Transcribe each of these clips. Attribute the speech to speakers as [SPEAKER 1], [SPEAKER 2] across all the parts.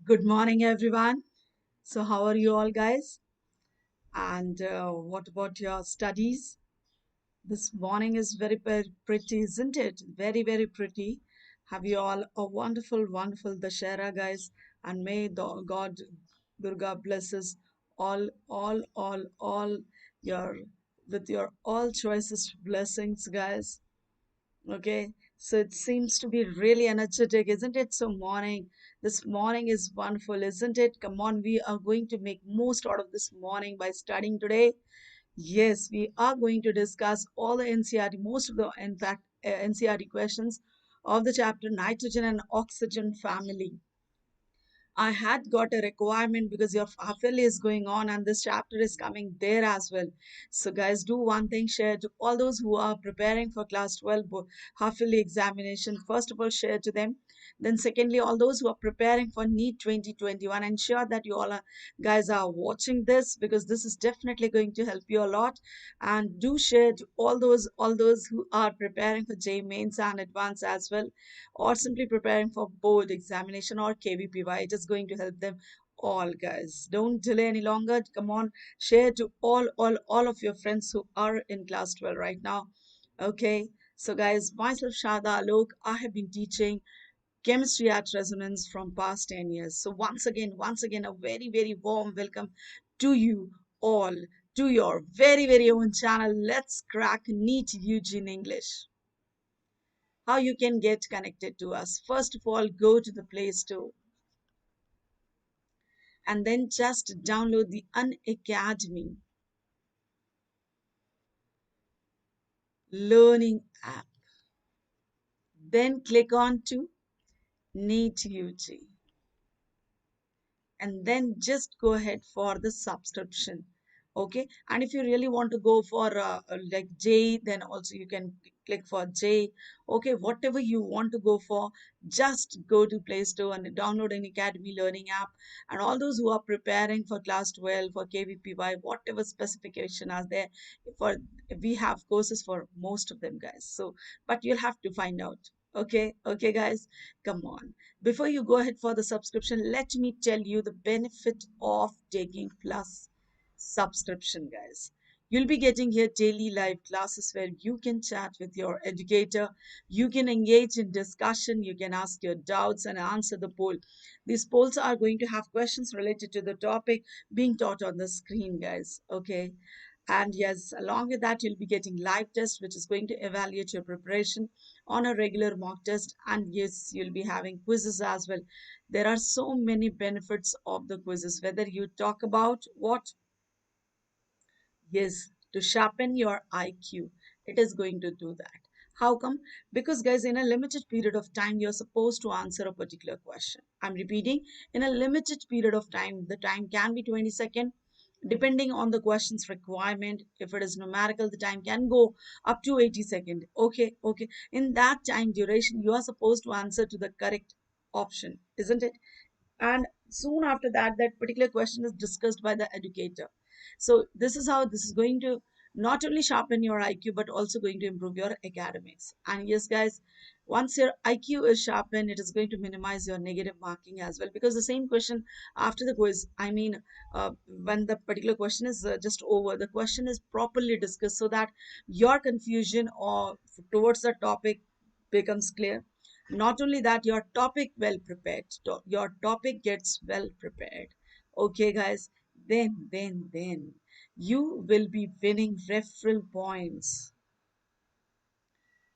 [SPEAKER 1] Good morning, everyone. So, how are you all, guys? And what about your studies? This morning is very pretty, isn't it? Very pretty. Have you all a wonderful Dashera, guys? And may the God Durga blesses all your with your all choices blessings, guys. Okay, so it seems to be really energetic, isn't it? So morning, this morning is wonderful, isn't it? Come on, we are going to make most out of this morning by studying today. Yes, we are going to discuss all the NCERT, most of the, in fact, NCERT questions of the chapter Nitrogen and Oxygen Family. I had got a requirement because your affiliate is going on and this chapter is coming there as well. So guys, do one thing, share to all those who are preparing for class 12 half-yearly examination. First of all, share to them. Then secondly, all those who are preparing for NEET 2021, ensure that you all are, guys are watching this because this is definitely going to help you a lot. And do share to all those who are preparing for J mains and advanced as well, or simply preparing for board examination or KVPY. It is going to help them all, guys. Don't delay any longer. Come on, share to all of your friends who are in class 12 right now. Okay. So, guys, myself Sharada Alok, I have been teaching chemistry at resonance from past 10 years. So once again, a very warm welcome to you all to your very own channel. Let's crack NEET UG in English. How you can get connected to us? First of all, go to the Play Store and then just download the Unacademy learning app. Then click on to NEET UG and then just go ahead for the subscription. Okay, and if you really want to go for like J, then also you can click for J. Okay, whatever you want to go for, just go to Play Store and download an Academy learning app. And all those who are preparing for class 12 for KVPY, whatever specification are there, for we have courses for most of them, guys. So but you'll have to find out. Okay guys, come on. Before you go ahead for the subscription, let me tell you the benefit of taking Plus subscription, guys. You'll be getting here daily live classes where you can chat with your educator, you can engage in discussion, you can ask your doubts and answer the poll. These polls are going to have questions related to the topic being taught on the screen, guys. Okay. And yes, along with that, you'll be getting live test, which is going to evaluate your preparation on a regular mock test. And yes, you'll be having quizzes as well. There are so many benefits of the quizzes, whether you talk about what. Yes, to sharpen your IQ. It is going to do that. How come? Because, guys, in a limited period of time, you're supposed to answer a particular question. I'm repeating, in a limited period of time, the time can be 20 seconds. Depending on the question's requirement, if it is numerical, the time can go up to 80 seconds. Okay. In that time duration, you are supposed to answer to the correct option, isn't it? And soon after that, that particular question is discussed by the educator. So this is how this is going to not only sharpen your IQ but also going to improve your academics. And yes, guys, once your IQ is sharpened, it is going to minimize your negative marking as well, because the same question after the quiz, I mean, when the particular question is just over, the question is properly discussed so that your confusion or towards the topic becomes clear. Not only that, your topic well prepared, your topic gets well prepared. Okay, guys, then you will be winning referral points.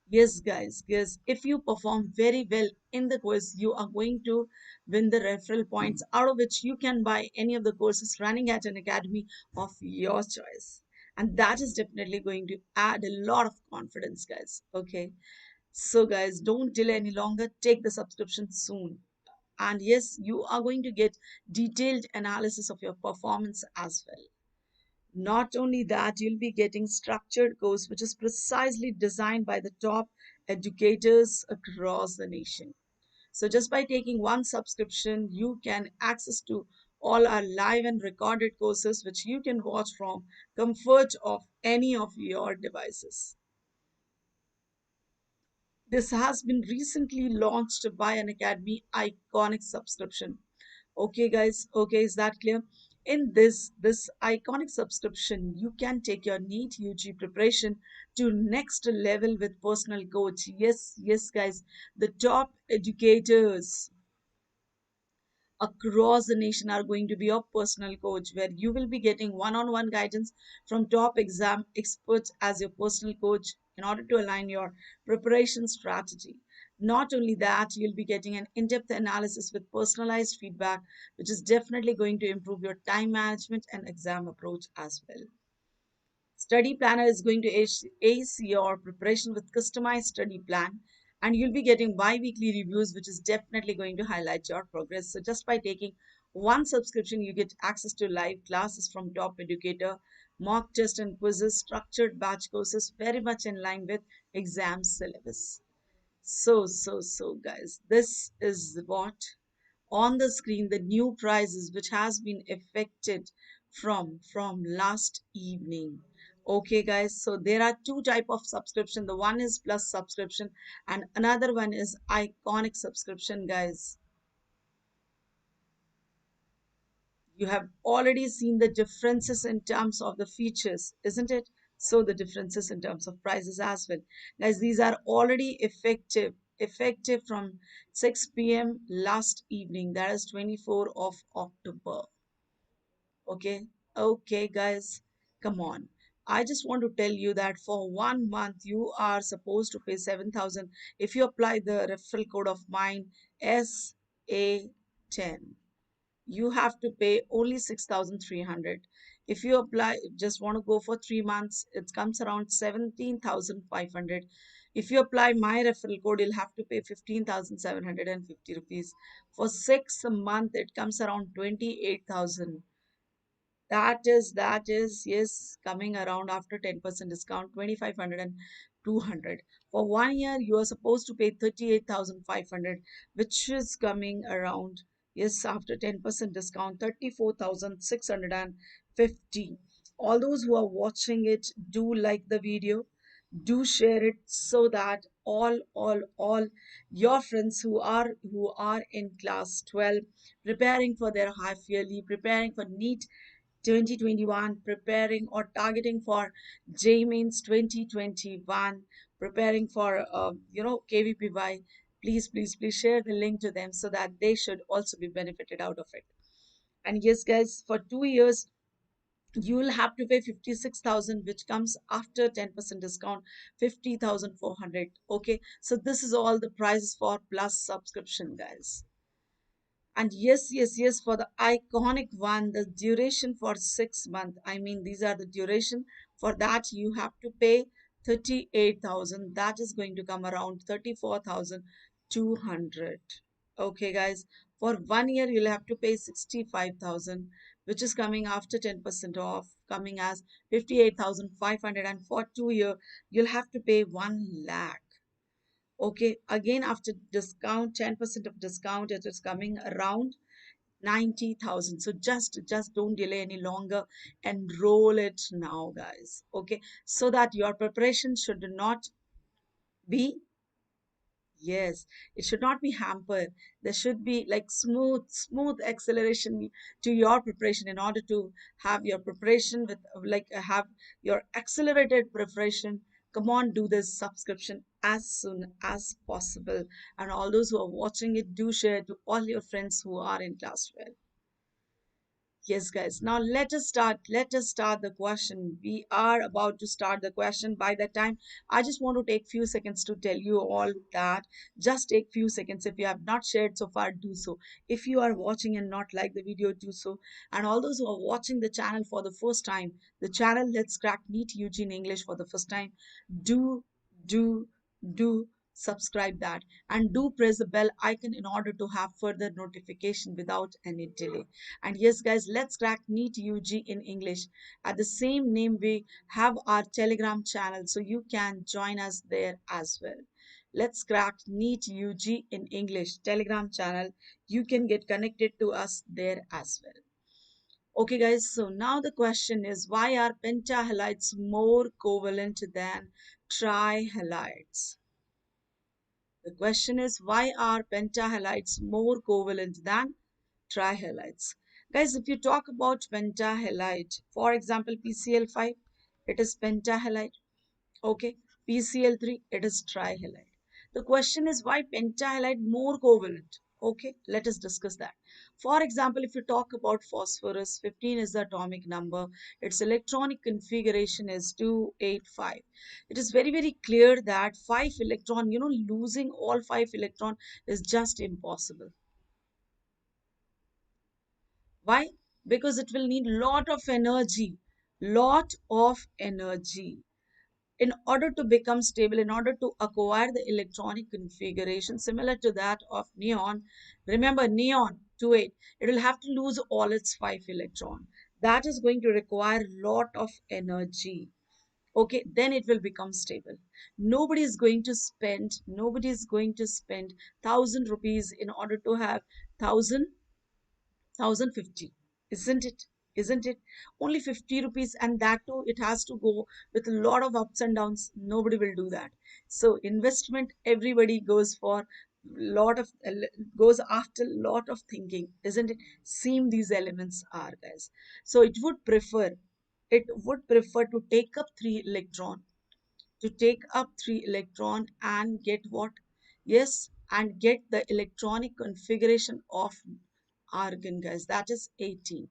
[SPEAKER 1] Yes, guys, yes, if you perform very well in the quiz, you are going to win the referral points, out of which you can buy any of the courses running at an academy of your choice. And that is definitely going to add a lot of confidence, guys. Okay. So, guys, don't delay any longer. Take the subscription soon. And yes, you are going to get detailed analysis of your performance as well. Not only that, you'll be getting structured course, which is precisely designed by the top educators across the nation. So just by taking one subscription, you can access to all our live and recorded courses, which you can watch from comfort of any of your devices. This has been recently launched by an Academy Iconic subscription. Okay, guys. Okay, is that clear? In this iconic subscription, you can take your NEET UG preparation to next level with personal coach. Yes, yes, guys. The top educators across the nation are going to be your personal coach, where you will be getting one-on-one guidance from top exam experts as your personal coach in order to align your preparation strategy. Not only that, you'll be getting an in-depth analysis with personalized feedback, which is definitely going to improve your time management and exam approach as well. Study planner is going to ace your preparation with customized study plan, and you'll be getting bi-weekly reviews, which is definitely going to highlight your progress. So just by taking one subscription, you get access to live classes from top educator, mock test and quizzes, structured batch courses, very much in line with exam syllabus. So, guys, this is what on the screen the new prices which has been affected from last evening. Okay, guys, so there are two type of subscription. The one is plus subscription and another one is iconic subscription, guys. You have already seen the differences in terms of the features, isn't it? So the differences in terms of prices as well, guys. These are already effective from 6 p.m. last evening, that is 24 of October. Okay, okay, guys, come on. I just want to tell you that for 1 month you are supposed to pay 7,000 if you apply the referral code of mine SA10. You have to pay only 6,300. If you apply, just want to go for 3 months, it comes around 17,500. If you apply my referral code, you'll have to pay 15,750 rupees. For 6 months, it comes around 28,000. That is, yes, coming around after 10% discount, 2,500 and 200. For 1 year, you are supposed to pay 38,500, which is coming around, yes, after 10% discount, 34,650. All those who are watching it, do like the video, do share it so that all your friends who are in class 12, preparing for their half yearly, preparing for NEET 2021, preparing or targeting for JMeans 2021, preparing for KVPY, please share the link to them so that they should also be benefited out of it. And yes, guys, for 2 years you will have to pay 56,000, which comes after 10% discount, 50,400. Okay, so this is all the prices for plus subscription, guys. And yes, for the iconic one, the duration for 6 months. I mean, these are the duration. For that, you have to pay 38,000. That is going to come around 34,200. Okay, guys. For 1 year, you'll have to pay 65,000, which is coming after 10% off, coming as 58,500. And for 2 year, you'll have to pay 1 lakh. Okay, again after discount, 10% of discount, it is coming around 90,000. So just don't delay any longer. Enroll it now, guys. Okay, so that your preparation should not be, yes, it should not be hampered. There should be like smooth acceleration to your preparation in order to have your preparation with have your accelerated preparation. Come on, do this subscription as soon as possible. And all those who are watching it, do share to all your friends who are in class 12. Yes, guys. Now let us start. Let us start the question. We are about to start the question. By that time, I just want to take few seconds to tell you all that. Just take few seconds. If you have not shared so far, do so. If you are watching and not like the video, do so. And all those who are watching the channel for the first time, the channel Let's Crack NEET UG in English for the first time, do, do, do subscribe that, and do press the bell icon in order to have further notification without any delay. And yes, guys, Let's Crack NEET UG in English. At the same name, we have our Telegram channel, so you can join us there as well. Let's Crack NEET UG in English Telegram channel. You can get connected to us there as well. Okay, guys, so now the question is, why are pentahalides more covalent than trihalides? The question is, why are pentahalides more covalent than trihalides. Guys, if you talk about pentahalide, for example, PCl5, it is pentahalide. Okay, PCl3, it is trihalide. The question is why pentahalide more covalent? Okay, let us discuss that. For example, if you talk about phosphorus, 15 is the atomic number. Its electronic configuration is 285. It is very, very clear that 5 electron, losing all 5 electron is just impossible. Why? Because it will need lot of energy, lot of energy in order to become stable, in order to acquire the electronic configuration similar to that of neon. Remember, neon 28, it will have to lose all its 5 electron. That is going to require lot of energy. Okay, then it will become stable. Nobody is going to spend 1,000 rupees in order to have 1,050, isn't it? Isn't it? Only 50 rupees, and that too, it has to go with a lot of ups and downs. Nobody will do that. So, investment, everybody goes for lot of goes after lot of thinking, isn't it? Same these elements are, guys. So, it would prefer to take up three electron and get what? Yes, and get the electronic configuration of argon, guys. That is 18.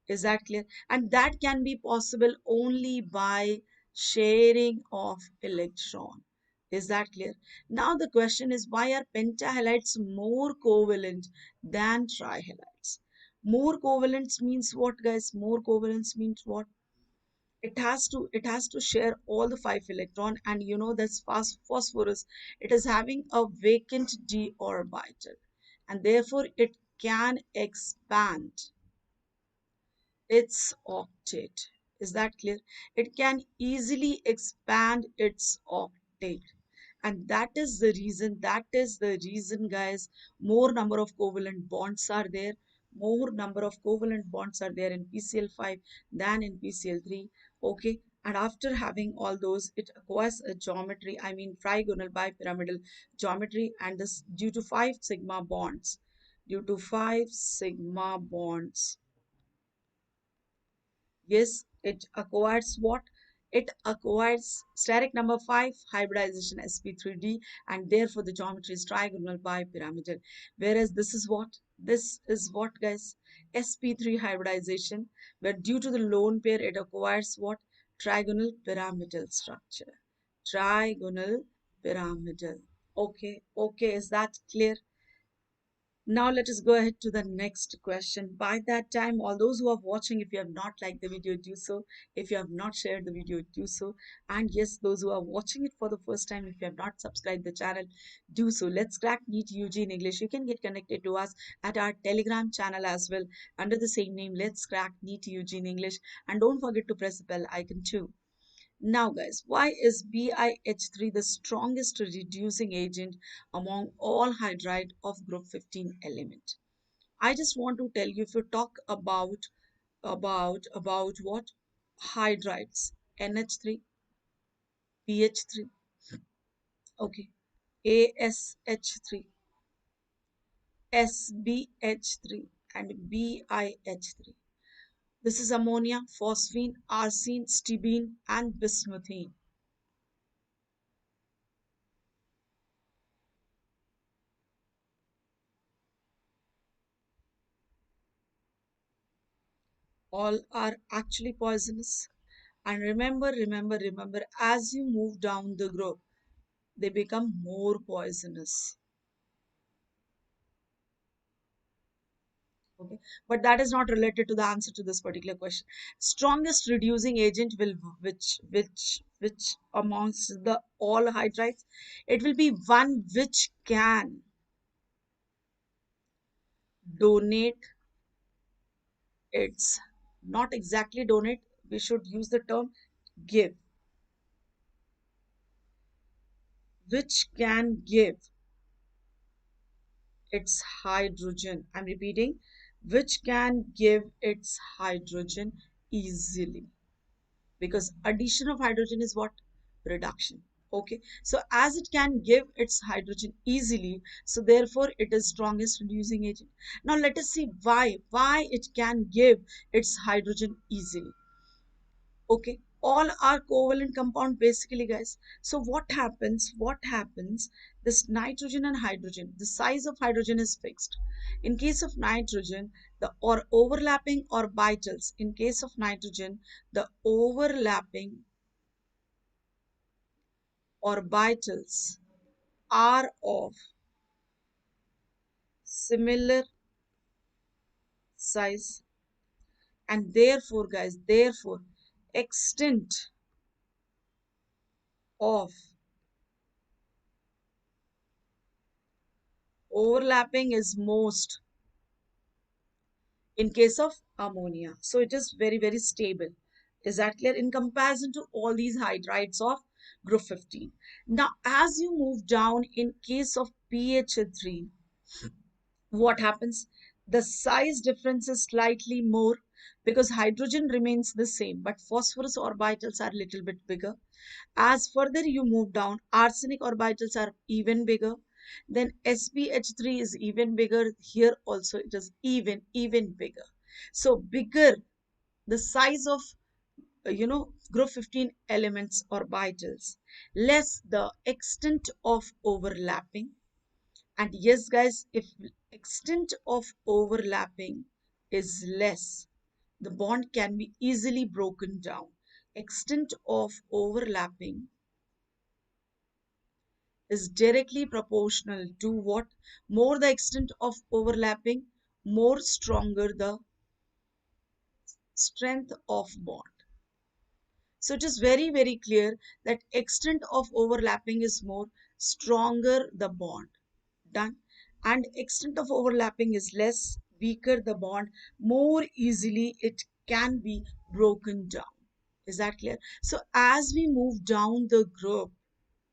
[SPEAKER 1] Is that clear? And that can be possible only by sharing of electron. Is that clear? Now the question is, why are pentahalides more covalent than trihalides? More covalence means what, guys? More covalence means what? It has to share all the 5 electron, and that's phosphorus. It is having a vacant d orbital, and therefore it can expand its octet. Is that clear? It can easily expand its octet. And that is the reason, guys, more number of covalent bonds are there. More number of covalent bonds are there in PCl5 than in PCl3. Okay. And after having all those, it acquires a geometry, I mean trigonal bipyramidal geometry, and this due to 5 sigma bonds. Due to 5 sigma bonds. Yes, it acquires what? It acquires steric number 5 hybridization sp3d, and therefore the geometry is trigonal bipyramidal. Whereas this is what? This is what, guys? sp3 hybridization, where due to the lone pair it acquires what? Trigonal pyramidal structure. Trigonal pyramidal. Okay, okay, is that clear? Now let us go ahead to the next question. By that time, all those who are watching, if you have not liked the video, do so. If you have not shared the video, do so. And yes, those who are watching it for the first time, if you have not subscribed the channel, do so. Let's crack NEET UG in English. You can get connected to us at our Telegram channel as well under the same name. Let's crack NEET UG in English. And don't forget to press the bell icon too. Now, guys, why is BiH3 the strongest reducing agent among all hydride of group 15 element? I just want to tell you, if you talk about what? Hydrides, NH3, BH3, okay, ASH3, SBH3, and BiH3. This is ammonia, phosphine, arsine, stibine, and bismuthine. All are actually poisonous. And remember, as you move down the group, they become more poisonous. Okay, but that is not related to the answer to this particular question. Strongest reducing agent will which amongst the all hydrides, it will be one which can donate its, not exactly donate, we should use the term give, which can give its hydrogen. I'm repeating, which can give its hydrogen easily. Because addition of hydrogen is what? Reduction. Okay, so as it can give its hydrogen easily, so therefore it is strongest reducing agent. Now let us see why it can give its hydrogen easily. Okay, all are covalent compound basically, guys. So what happens, this nitrogen and hydrogen, the size of hydrogen is fixed. In case of nitrogen, the or overlapping orbitals, in case of nitrogen, the overlapping orbitals are of similar size, and therefore guys, therefore extent of overlapping is most in case of ammonia. So it is very, very stable. Is that clear? In comparison to all these hydrides of group 15. Now, as you move down in case of pH3, what happens? The size difference is slightly more because hydrogen remains the same, but phosphorus orbitals are a little bit bigger. As further you move down, arsenic orbitals are even bigger. Then SpH3 is even bigger. Here also it is even bigger. So bigger the size of group 15 elements orbitals, less the extent of overlapping. And yes, guys, if extent of overlapping is less, the bond can be easily broken down. Extent of overlapping is directly proportional to what? More the extent of overlapping, more stronger the strength of bond. So it is very, very clear that extent of overlapping is more, stronger the bond. Done. And extent of overlapping is less, weaker the bond, more easily it can be broken down. Is that clear? So as we move down the group,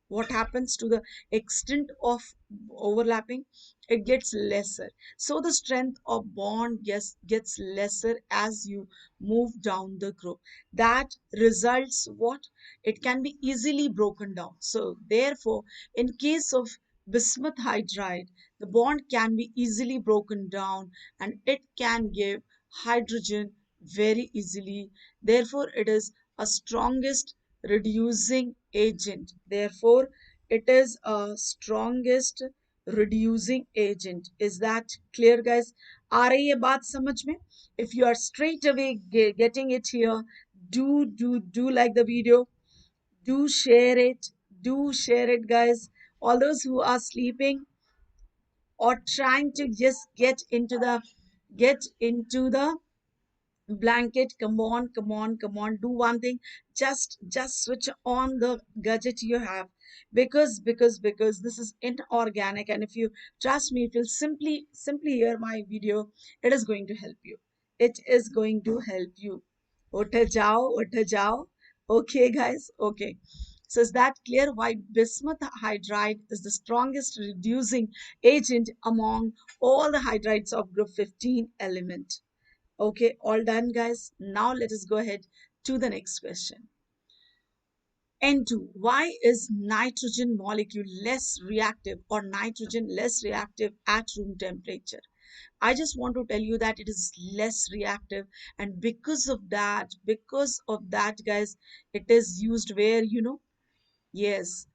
[SPEAKER 1] what happens to the extent of overlapping? It gets lesser. So the strength of bond gets lesser as you move down the group. That results what? It can be easily broken down. So therefore, in case of bismuth hydride, the bond can be easily broken down and it can give hydrogen very easily. Therefore, it is a strongest reducing agent. Therefore, it is a strongest reducing agent. Is that clear, guys? आ रही है बात समझ में? If you are straight away getting it here, do like the video, do share it, guys. All those who are sleeping or trying to just get into the blanket, come on, do one thing, just switch on the gadget you have, because this is inorganic, and if you trust me, if you'll simply hear my video, it is going to help you, it is going to help you. Uth jao. Okay, guys, okay. So is that clear why bismuth hydride is the strongest reducing agent among all the hydrides of group 15 element? Okay, all done, guys. Now let us go ahead to the next question. N2, why is nitrogen molecule less reactive or nitrogen less reactive at room temperature? I just want to tell you that it is less reactive, and because of that, guys, it is used where, yes,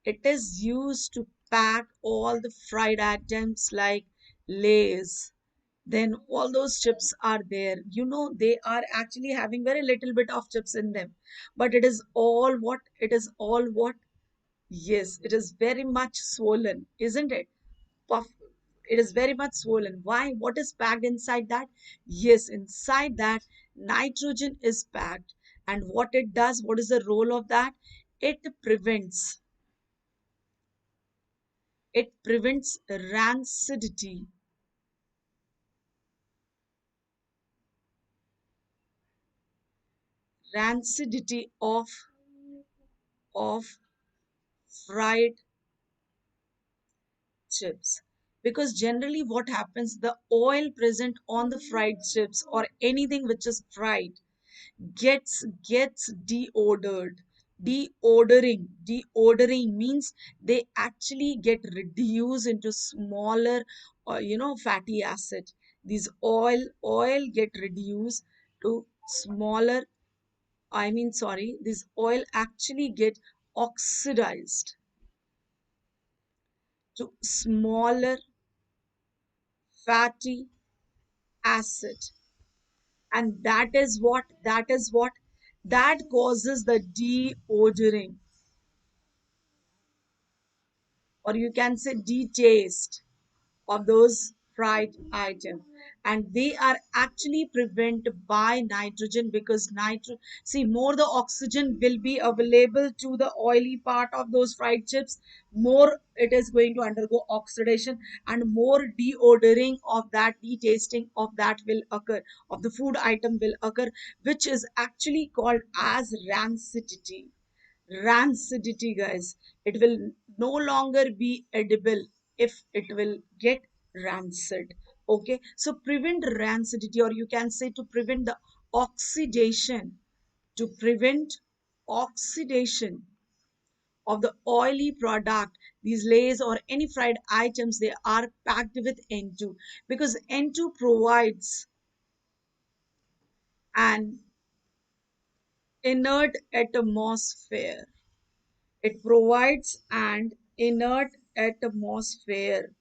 [SPEAKER 1] it is used to pack all the fried items like Lay's, then all those chips are there, they are actually having very little bit of chips in them, but it is all what, yes, it is very much swollen, isn't it? Puff, it is very much swollen. Why? What is packed inside that? Yes, inside that nitrogen is packed, and what it does, what is the role of that? It prevents it prevents rancidity of fried chips, because generally what happens, the oil present on the fried chips or anything which is fried gets deodored, Deodering means they actually get reduced into smaller, fatty acid. These oil get reduced to smaller, I mean, sorry, this oil actually get oxidized to smaller fatty acid. And that causes the deodorant, or you can say detaste of those fried items. And they are actually prevented by nitrogen, because see, more the oxygen will be available to the oily part of those fried chips, more it is going to undergo oxidation, and more deodoring of that, detasting of that will occur, of the food item will occur, which is actually called as rancidity, guys. It will no longer be edible if it will get rancid. Okay, so prevent rancidity, or you can say to prevent the oxidation, to prevent oxidation of the oily product, these lays or any fried items, they are packed with N2, because N2 provides an inert atmosphere. It provides an inert atmosphere.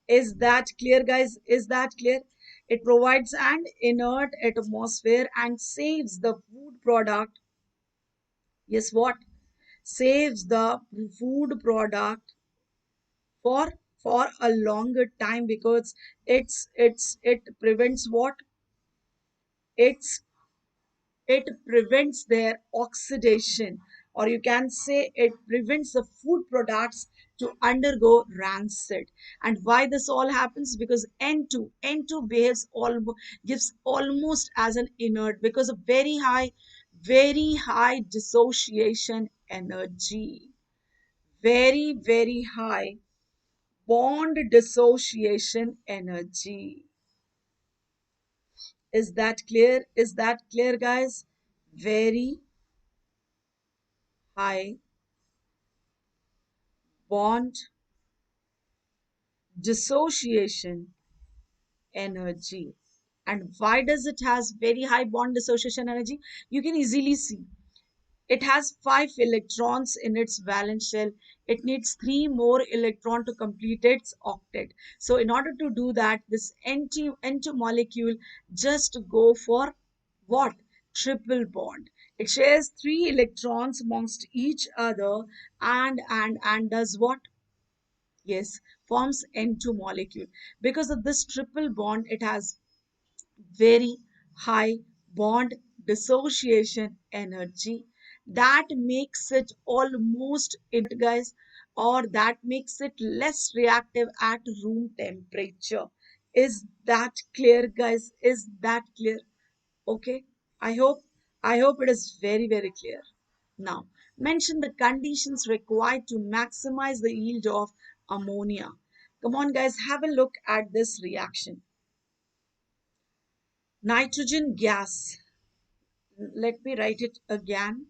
[SPEAKER 1] Is that clear, guys? Is that clear? It provides an inert atmosphere and saves the food product. Yes, what? Saves the food product for a longer time, because it prevents what? It's it prevents their oxidation, or you can say it prevents the food products to undergo rancid. And why this all happens? Because N2 behaves almost, gives almost as an inert, because of very high dissociation energy, very high bond dissociation energy. Is that clear? Is that clear, guys? Very high bond dissociation energy. And why does it has very high bond dissociation energy? You can easily see it has 5 electrons in its valence shell. It needs 3 more electron to complete its octet. So in order to do that, this N2 molecule just go for what? Triple bond. It shares 3 electrons amongst each other, and does what? Yes, forms N2 molecule. Because of this triple bond, it has very high bond dissociation energy, that makes it almost inert, guys, or that makes it less reactive at room temperature. Is that clear, guys? Is that clear? Okay, i hope I hope it is very clear. Now, mention the conditions required to maximize the yield of ammonia. Come on, guys, have a look at this reaction. Nitrogen gas. Let me write it again.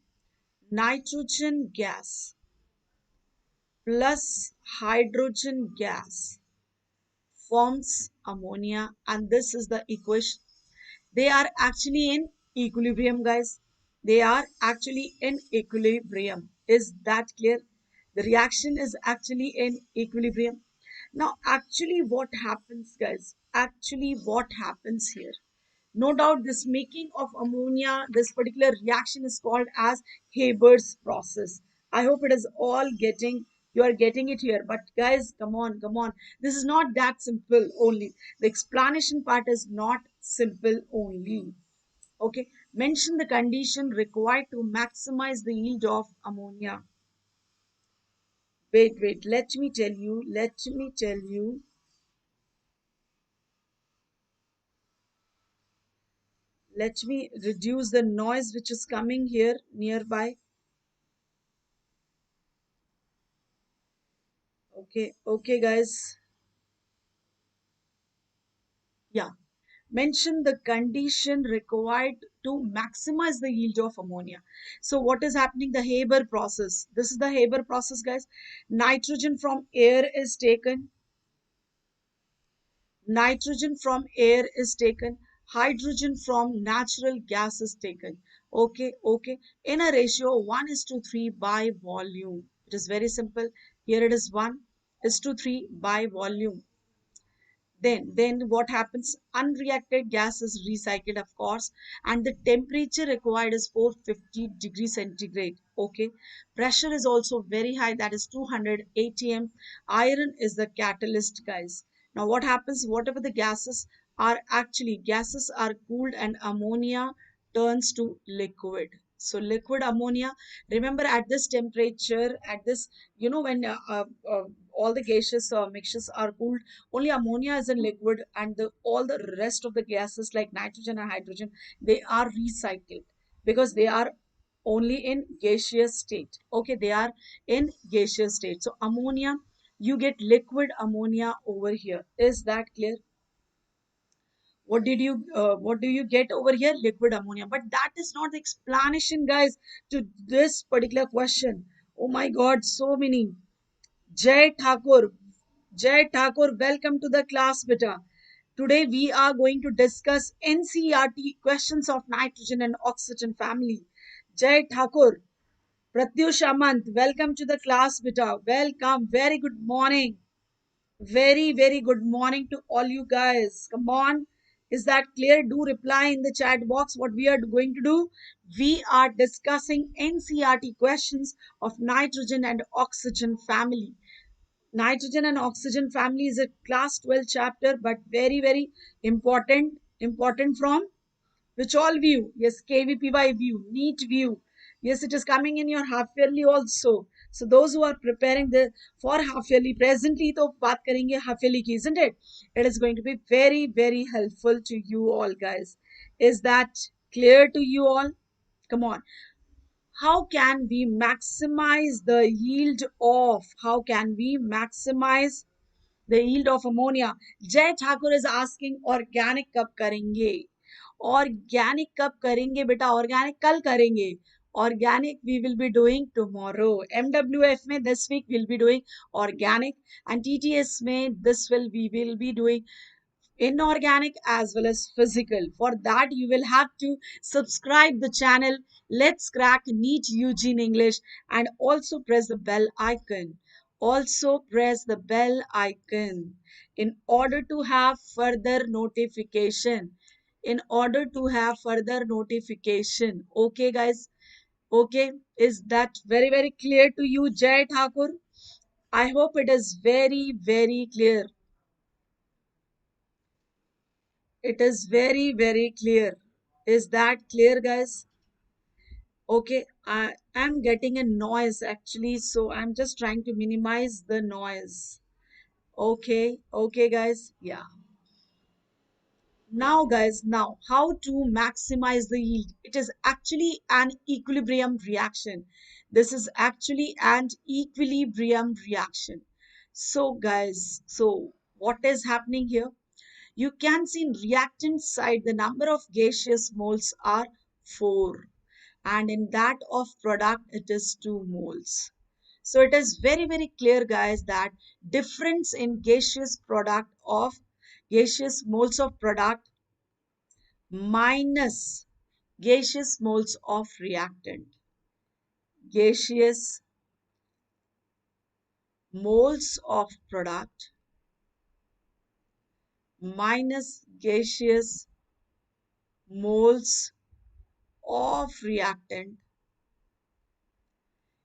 [SPEAKER 1] Nitrogen gas plus hydrogen gas forms ammonia, and this is the equation. They are actually in equilibrium, guys. They are actually in equilibrium. Is that clear? The reaction is actually in equilibrium. Now, actually, what happens, guys? Actually, what happens here? No doubt, this making of ammonia, this particular reaction is called as Haber's process. I hope it is all getting, you are getting it here. But guys, come on, come on. This is not that simple only. The explanation part is not simple only. Okay, mention the condition required to maximize the yield of ammonia. Wait, let me tell you. Let me reduce the noise which is coming here nearby. Okay, guys. Yeah. Mention the condition required to maximize the yield of ammonia. So what is happening? The Haber process. This is the Haber process, guys. Nitrogen from air is taken. Nitrogen from air is taken. Hydrogen from natural gas is taken. Okay, okay. In a ratio 1 is to 3 by volume. It is very simple. Here it is 1 is to 3 by volume. Then what happens? Unreacted gas is recycled, of course, and the temperature required is 450 degrees centigrade. Okay, pressure is also very high, that is 200 atm. Iron is the catalyst, guys. Now what happens? Whatever the gases are cooled and ammonia turns to liquid. So liquid ammonia, remember, at this temperature, at this, when all the gaseous mixtures are cooled, only ammonia is in liquid, and all the rest of the gases like nitrogen and hydrogen, they are recycled because they are only in gaseous state. Okay, they are in gaseous state. So ammonia, you get liquid ammonia over here. Is that clear? What do you get over here? Liquid ammonia. But that is not the explanation, guys, to this particular question. Oh my god, so many. Jay Thakur. Jay Thakur, welcome to the class, beta. Today we are going to discuss NCERT questions of nitrogen and oxygen family. Jay Thakur, Pratyush Amant, welcome to the class, beta. Welcome. Very good morning. Very, very good morning to all you guys. Come on. Is that clear? Do reply in the chat box what we are going to do. We are discussing NCERT questions of nitrogen and oxygen family. Nitrogen and oxygen family is a class 12 chapter, but very, very important from which all view? Yes, KVPY view, NEET view. Yes, it is coming in your half yearly also. So those who are preparing the for half yearly, presently तो बात करेंगे half yearly की, isn't it? It is going to be very, very helpful to you all, guys. Is that clear to you all? Come on. How can we maximize the yield of? How can we maximize the yield of ammonia? Jay Thakur is asking organic कब करेंगे? Organic कब करेंगे बेटा? Organic कल करेंगे. Organic we will be doing tomorrow. MWF में this week we'll be doing organic, and TTS में this will we will be doing inorganic as well as physical. For that, you will have to subscribe the channel Let's Crack NEET UG in English, and also press the bell icon. Also press the bell icon in order to have further notification. In order to have further notification. Okay, guys. Okay. Is that very, very clear to you, Jay Thakur? I hope it is very, very clear. It is very, very clear. Is that clear, guys? Okay, I am getting a noise actually, so I'm just trying to minimize the noise. Okay, okay, guys. Yeah. Now, guys, now how to maximize the yield? It is actually an equilibrium reaction. This is actually an equilibrium reaction. So, guys, so what is happening here? You can see in reactant side the number of gaseous moles are 4, and in that of product it is 2 moles. So it is very, very clear, guys, that difference in gaseous moles of product minus gaseous moles of reactant. Gaseous moles of product minus gaseous moles of reactant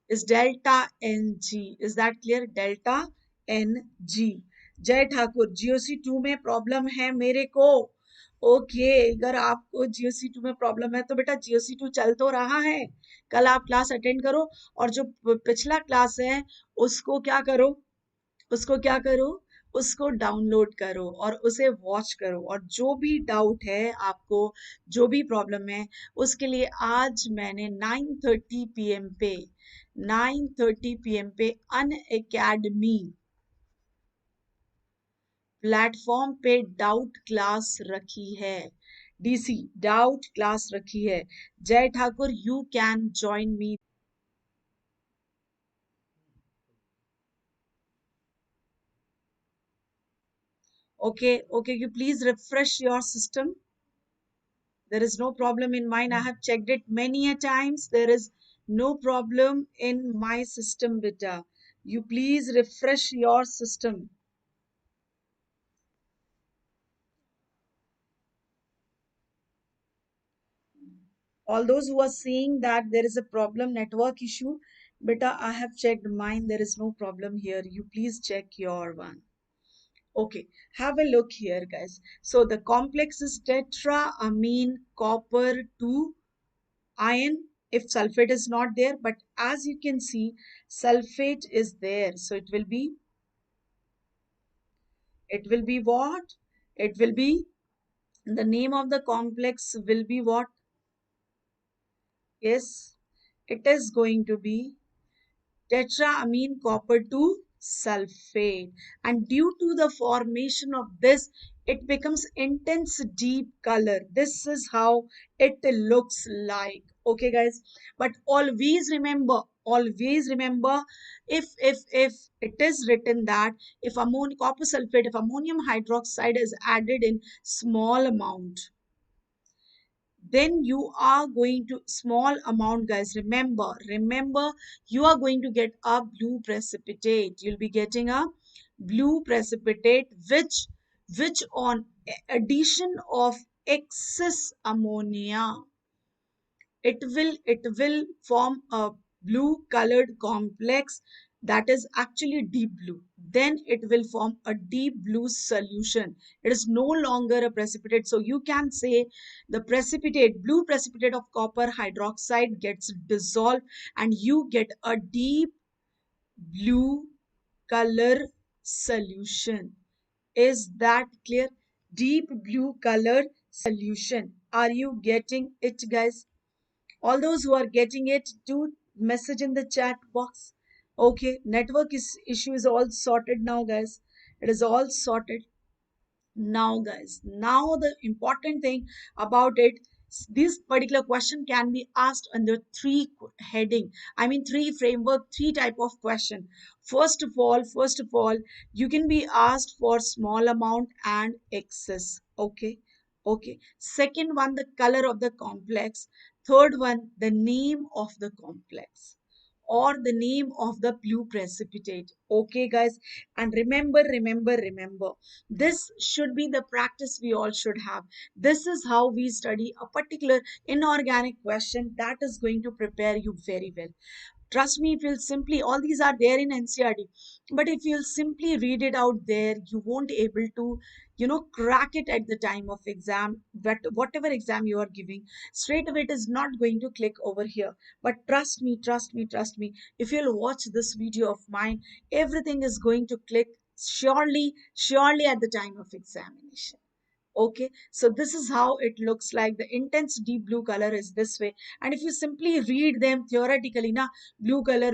[SPEAKER 1] is delta Ng. Is that clear? Delta Ng. जय Thakur, GOC2 में problem है मेरे को. Okay, अगर आपको GOC2 में problem है तो बेटा GOC2 चल तो रहा है. कल आप क्लास अटेंड करो, और जो पिछला क्लास है उसको क्या करो? उसको क्या करो? उसको डाउनलोड करो और उसे वॉच करो, और जो भी डाउट है आपको, जो भी प्रॉब्लम है, उसके लिए आज मैंने 9:30 PM पे 9:30 PM पे अनअकैडमी प्लेटफॉर्म पे डाउट क्लास रखी है. DC doubt class रखी है. Jay Thakur, you can join me. Okay, okay, you please refresh your system. There is no problem in mine. I have checked it many a times. There is no problem in my system, beta. You please refresh your system. All those who are saying that there is a problem, network issue, beta, I have checked mine. There is no problem here. You please check your one. Okay, have a look here, guys. So the complex is tetraamine copper 2 iron if sulfate is not there, but as you can see, sulfate is there. So it will be what? It will be, the name of the complex will be what? Yes, it is going to be tetraamine copper 2 sulfate, and due to the formation of this it becomes intense deep color. This is how it looks like. Okay guys, but always remember, if it is written that if ammonium copper sulfate, if ammonium hydroxide is added in small amount, then you are going to small amount, guys, remember, you are going to get a blue precipitate. You'll be getting a blue precipitate, which on addition of excess ammonia, it will form a blue colored complex that is actually deep blue. Then it will form a deep blue solution. It is no longer a precipitate. So you can say the precipitate, blue precipitate of copper hydroxide gets dissolved and you get a deep blue color solution. Is that clear? Deep blue colored solution. Are you getting it, guys? All those who are getting it, do message in the chat box. Okay, issue is all sorted now, guys. It is all sorted now, guys. Now the important thing about it, this particular question can be asked under three heading. I mean three framework, three type of question. First of all, you can be asked for small amount and excess. Okay. Okay. Second one, the color of the complex. Third one, the name of the complex or the name of the blue precipitate. Okay, guys. And remember, this should be the practice we all should have. This is how we study a particular inorganic question that is going to prepare you very well. Trust me, if you'll simply, all these are there in NCERT, but if you'll simply read it out there, you won't able to, crack it at the time of exam, but whatever exam you are giving, straight away it is not going to click over here. But trust me, if you'll watch this video of mine, everything is going to click surely at the time of examination. Okay, so this is how it looks like. The intense deep blue color is this way. And if you simply read them theoretically, na, blue color,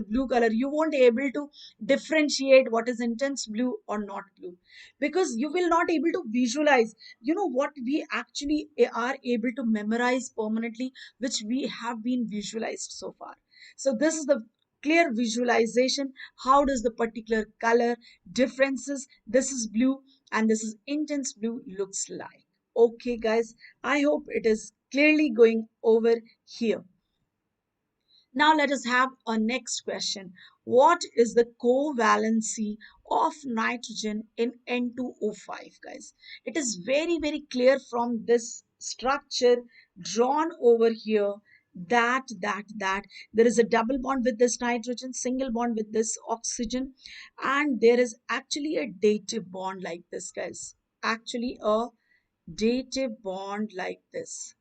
[SPEAKER 1] you won't able to differentiate what is intense blue or not blue, because you will not able to visualize, what we actually are able to memorize permanently, which we have been visualized so far. So this is the clear visualization. How does the particular color differences, this is blue and this is intense blue, looks like. Okay guys, I hope it is clearly going over here. Now let us have a next question. What is the covalency of nitrogen in N2O5, guys? It is very clear from this structure drawn over here that there is a double bond with this nitrogen, single bond with this oxygen, and there is actually a dative bond like this, guys. Actually a dative bond like this.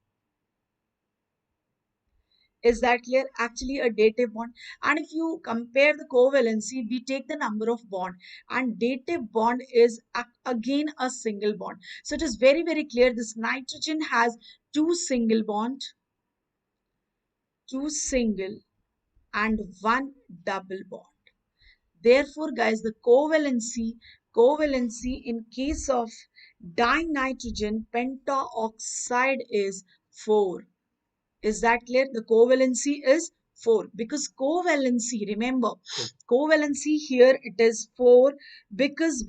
[SPEAKER 1] Is that clear? Actually a dative bond. And if you compare the covalency, we take the number of bond, and dative bond is again a single bond. So it is very clear this nitrogen has two single bond, two single and one double bond. Therefore, guys, the covalency in case of Dinitrogen pentaoxide is 4. Is that clear? The covalency is 4 because covalency, remember, covalency here it is 4 because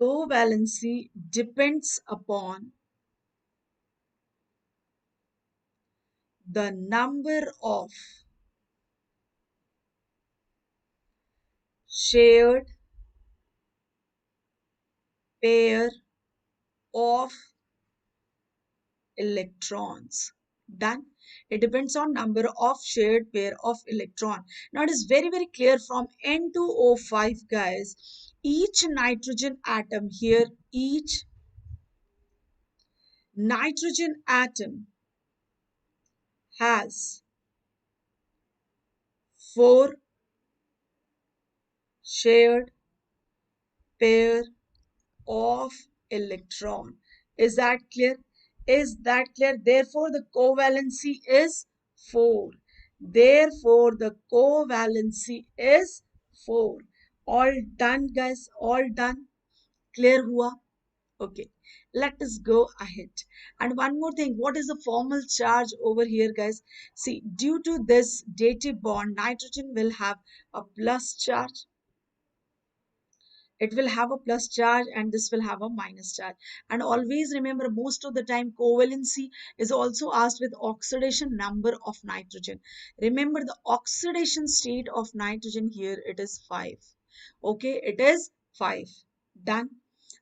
[SPEAKER 1] covalency depends upon the number of shared pair of electrons. Done. It depends on number of shared pair of electron. Now it is very very clear from N2O5 guys. Each nitrogen atom here, each nitrogen atom has 4 shared pair of electron. Is that clear? Is that clear? Therefore, the covalency is 4. Therefore, the covalency is 4. All done, guys. All done. Clear hua? Okay. Let us go ahead. And one more thing. What is the formal charge over here, guys? See, due to this dative bond, nitrogen will have a plus charge, it will have a plus charge and this will have a minus charge. And always remember, most of the time covalency is also asked with oxidation number of nitrogen. Remember the oxidation state of nitrogen here, it is 5. Okay, it is 5. Done.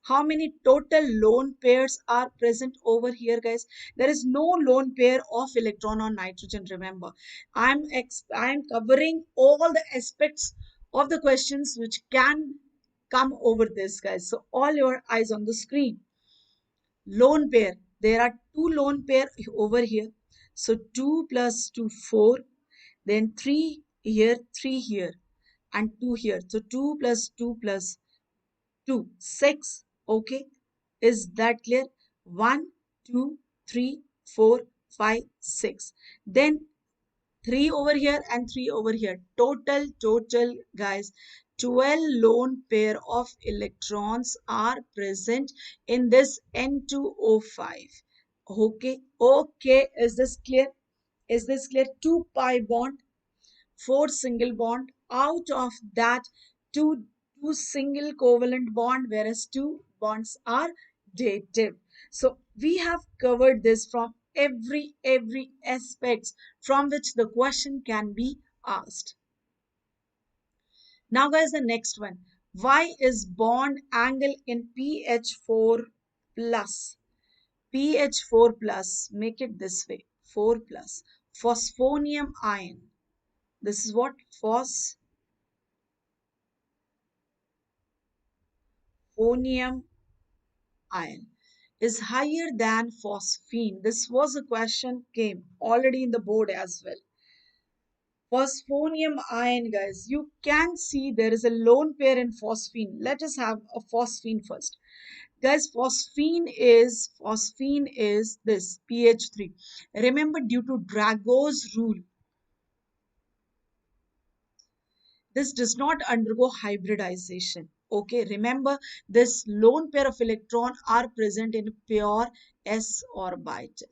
[SPEAKER 1] How many total lone pairs are present over here, guys? There is no lone pair of electron on nitrogen. Remember, I'm covering all the aspects of the questions which can come over this, guys. So all your eyes on the screen. Lone pair. There are two lone pair over here. So 2 plus 2, 4. Then 3 here, 3 here, and 2 here. So 2 plus 2 plus 2, 6. Okay. Is that clear? 1, 2, 3, 4, 5, 6. Then 3 over here and 3 over here. Total, guys, 12 lone pair of electrons are present in this N2O5. Okay. Is this clear? Is this clear? 2 pi bond, 4 single bond. Out of that, two single covalent bond, whereas 2 bonds are dative. So we have covered this from every aspects from which the question can be asked. Now guys, the next one. Why is bond angle in pH4 plus? pH4 plus, make it this way, 4 plus. Phosphonium ion. This is what? Phosphonium ion is higher than phosphine. This was a question came already in the board as well. Phosphonium ion, guys, you can see there is a lone pair in phosphine. Let us have a phosphine first. Guys, phosphine is this pH3. Remember, due to Drago's rule, this does not undergo hybridization. Okay, remember this lone pair of electron are present in pure s orbital.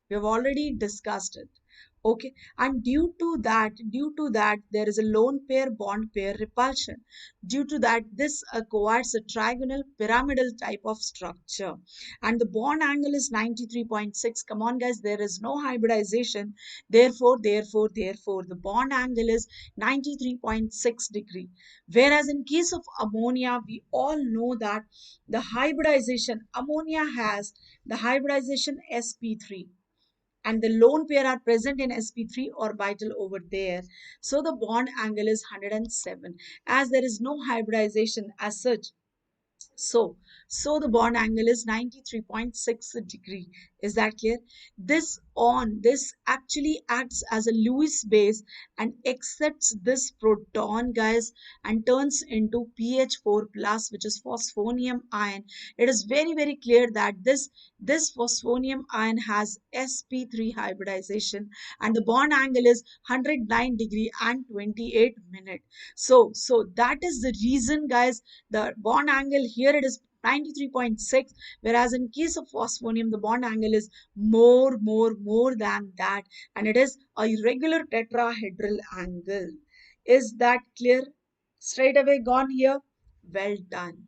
[SPEAKER 1] We have already discussed it. Okay, and due to that there is a lone pair bond pair repulsion. Due to that, this acquires a trigonal pyramidal type of structure, and the bond angle is 93.6. Come on guys, there is no hybridization. Therefore the bond angle is 93.6 degree. Whereas in case of ammonia, we all know that the hybridization, ammonia has the hybridization sp3, and the lone pair are present in sp3 orbital over there. So the bond angle is 107. As there is no hybridization as such, So, so the bond angle is 93.6 degree. Is that clear? This actually acts as a Lewis base and accepts this proton, guys, and turns into pH 4 plus, which is phosphonium ion. It is very, very clear that this phosphonium ion has sp3 hybridization, and the bond angle is 109 degree and 28 minute. So that is the reason, guys, the bond angle here it is 93.6, whereas in case of phosphonium the bond angle is more than that, and it is a irregular tetrahedral angle. Is that clear? Straight away gone here. Well done,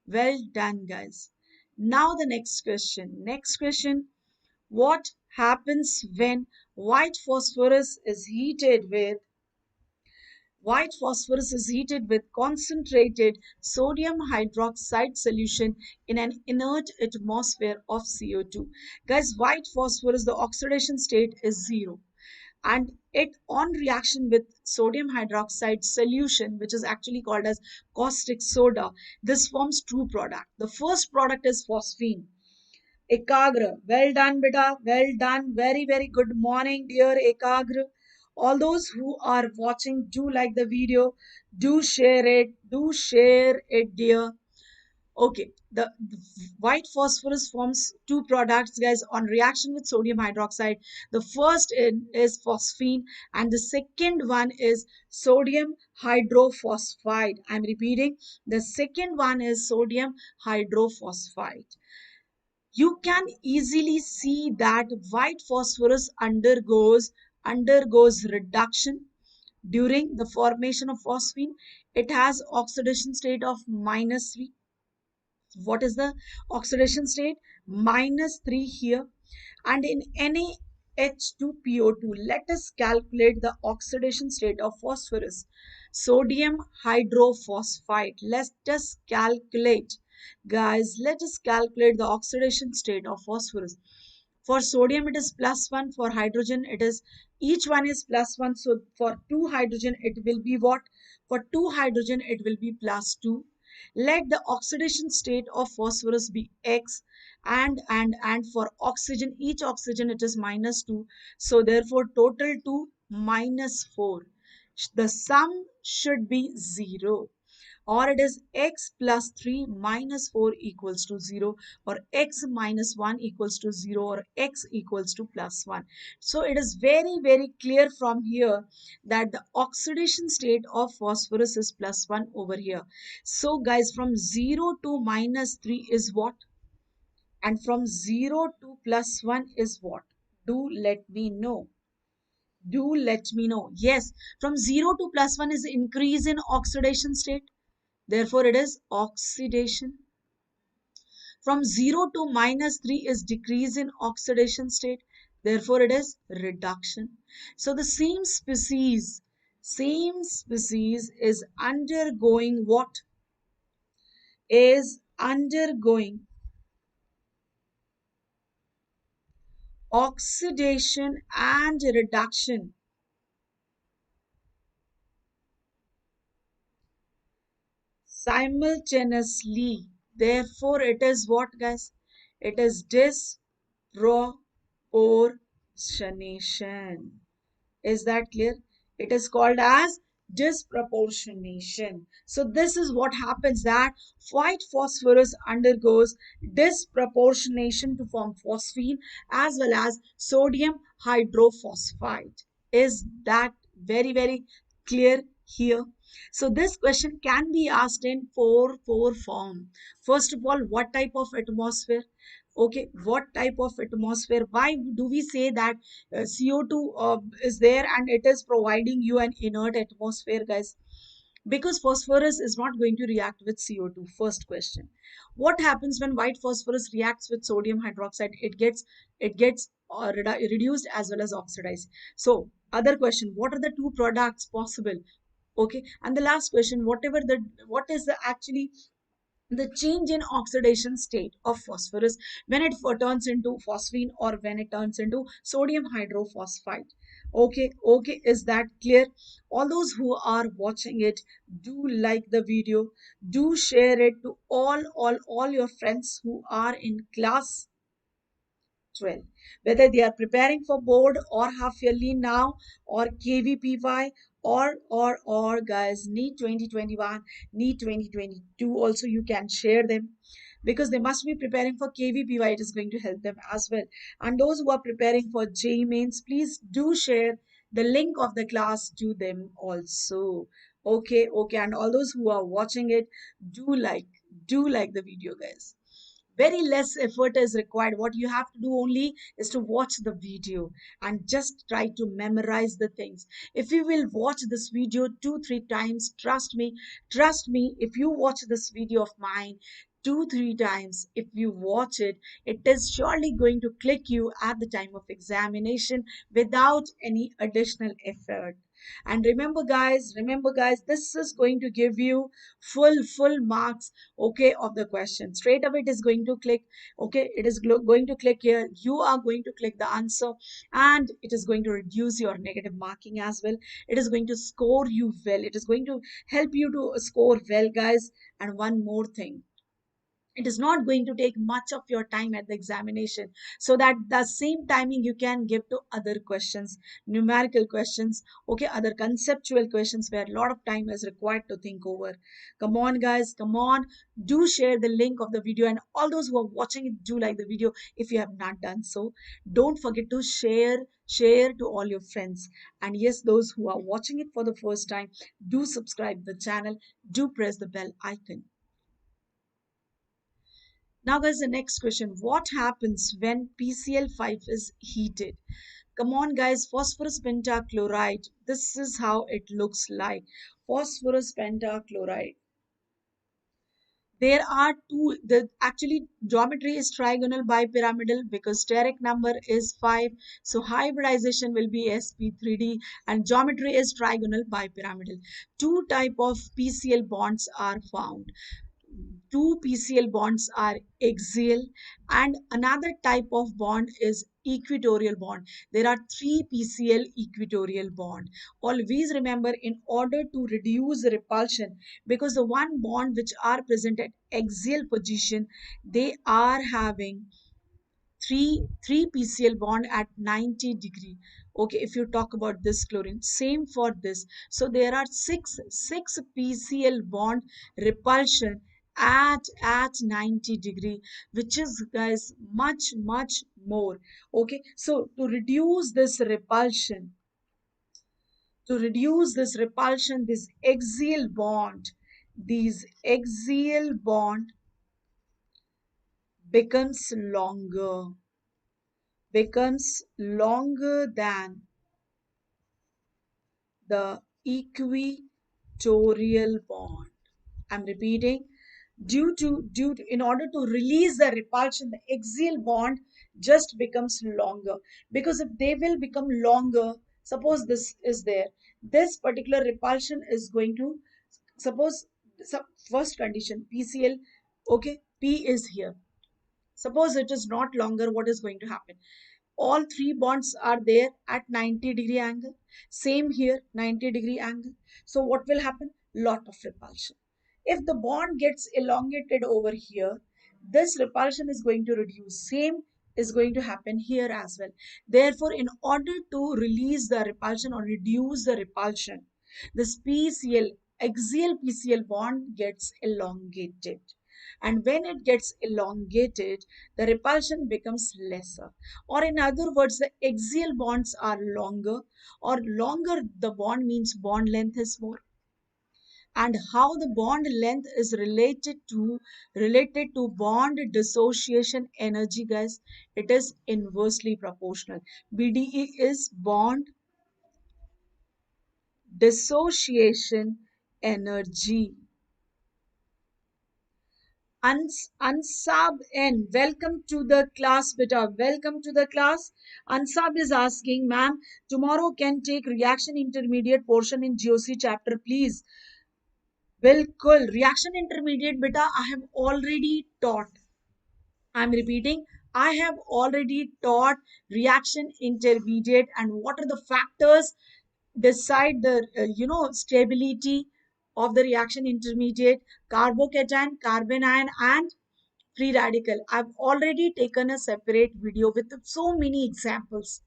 [SPEAKER 1] well done, guys. Now the next question, what happens when white phosphorus is heated with White phosphorus is heated with concentrated sodium hydroxide solution in an inert atmosphere of CO2. Guys, white phosphorus, the oxidation state is 0. And it on reaction with sodium hydroxide solution, which is actually called as caustic soda, this forms two products. The first product is phosphine. Ekagra, well done, beta, well done. Very, very good morning, dear Ekagra. All those who are watching, do like the video, do share it, dear. Okay, the white phosphorus forms two products, guys, on reaction with sodium hydroxide. The first is phosphine, and the second one is sodium hydrophosphide. I'm repeating, the second one is sodium hydrophosphide. You can easily see that white phosphorus undergoes reduction during the formation of phosphine. It has oxidation state of -3. What is the oxidation state? -3 here. And in NaH2PO2, let us calculate the oxidation state of phosphorus. Sodium hydrophosphide. Let us calculate. Guys, let us calculate the oxidation state of phosphorus. For sodium, it is +1. For hydrogen, it is each one is +1. So for 2 hydrogen, it will be what? For 2 hydrogen, it will be +2. Let the oxidation state of phosphorus be X, and for oxygen, each oxygen it is -2. So therefore total 2 -4. The sum should be 0, or it is x plus 3 minus 4 equals to 0, or x minus 1 equals to 0, or x equals to +1. So it is very, very clear from here that the oxidation state of phosphorus is +1 over here. So guys, from 0 to -3 is what? And from 0 to +1 is what? Do let me know. Do let me know. Yes, from 0 to +1 is increase in oxidation state. Therefore, it is oxidation. From 0 to -3 is decrease in oxidation state. Therefore, it is reduction. So the same species is undergoing what? Is undergoing oxidation and reduction simultaneously. Therefore, it is what, guys? It is disproportionation. Is that clear? It is called as disproportionation. So this is what happens, that white phosphorus undergoes disproportionation to form phosphine as well as sodium hydrophosphide. Is that very, very clear here? So this question can be asked in four form. First of all, what type of atmosphere? Okay, what type of atmosphere? Why do we say that CO2 is there and it is providing you an inert atmosphere, guys? Because phosphorus is not going to react with CO2. First question. What happens when white phosphorus reacts with sodium hydroxide? It gets reduced as well as oxidized. So other question, what are the two products possible? Okay, and the last question, what is the actually the change in oxidation state of phosphorus when it turns into phosphine or when it turns into sodium hydrophosphide? Okay, okay, is that clear? All those who are watching it, do like the video, do share it to all your friends who are in class 12, whether they are preparing for board or half yearly now, or KVPY, or guys, NEET 2021, NEET 2022 also, you can share them, because they must be preparing for KVPY. It is going to help them as well. And those who are preparing for JEE mains, please do share the link of the class to them also. Okay, okay. And all those who are watching it, do like, do like the video, guys. Very less effort is required. What you have to do only is to watch the video and just try to memorize the things. If you will watch this video 2 3 times, trust me, if you watch this video of mine 2 3 times, if you watch it, it is surely going to click you at the time of examination without any additional effort. And remember guys, this is going to give you full marks, okay, of the question. Straight away it is going to click, okay, it is going to click here. You are going to click the answer, and it is going to reduce your negative marking as well. It is going to score you well. It is going to help you to score well, guys. And one more thing, it is not going to take much of your time at the examination, so that the same timing you can give to other questions, numerical questions, okay, other conceptual questions where a lot of time is required to think over. Come on guys, come on, do share the link of the video, and all those who are watching it, do like the video if you have not done so. Don't forget to share to all your friends. And yes, those who are watching it for the first time, do subscribe the channel, do press the bell icon. Now, guys, the next question. What happens when PCl5 is heated? Come on, guys. Phosphorus pentachloride. This is how it looks like. Phosphorus pentachloride. There are two. The actually geometry is trigonal bipyramidal because steric number is 5. So hybridization will be sp3d, and geometry is trigonal bipyramidal. Two type of PCl bonds are found. Two PCl bonds are axial, and another type of bond is equatorial bond. There are three PCl equatorial bond. Always remember, in order to reduce repulsion, because the one bond which are present at axial position, they are having three PCl bond at 90 degree. Okay, if you talk about this chlorine, same for this. So there are six PCl bond repulsion at 90 degree, which is, guys, much more. Okay, so to reduce this repulsion, these axial bond becomes longer than the equatorial bond. I'm repeating. In order to release the repulsion, the axial bond just becomes longer. Because if they will become longer, suppose this is there, this particular repulsion is going to, suppose, first condition, PCl, okay, P is here. Suppose it is not longer, what is going to happen? All three bonds are there at 90-degree angle. Same here, 90-degree angle. So what will happen? Lot of repulsion. If the bond gets elongated over here, this repulsion is going to reduce. Same is going to happen here as well. Therefore, in order to release the repulsion or reduce the repulsion, this PCl, axial PCl bond gets elongated. And when it gets elongated, the repulsion becomes lesser. Or in other words, the axial bonds are longer, or longer the bond means bond length is more. And how the bond length is related to bond dissociation energy, guys, it is inversely proportional. BDE is bond dissociation energy. Ansab N, welcome to the class, beta. Welcome to the class. Ansab is asking, ma'am, tomorrow can take reaction intermediate portion in GOC chapter, please. Bilkul. Reaction intermediate, beta, I have already taught. I'm repeating, I have already taught reaction intermediate and what are the factors decide the stability of the reaction intermediate, carbocation, carbanion, and free radical. I've already taken a separate video with so many examples.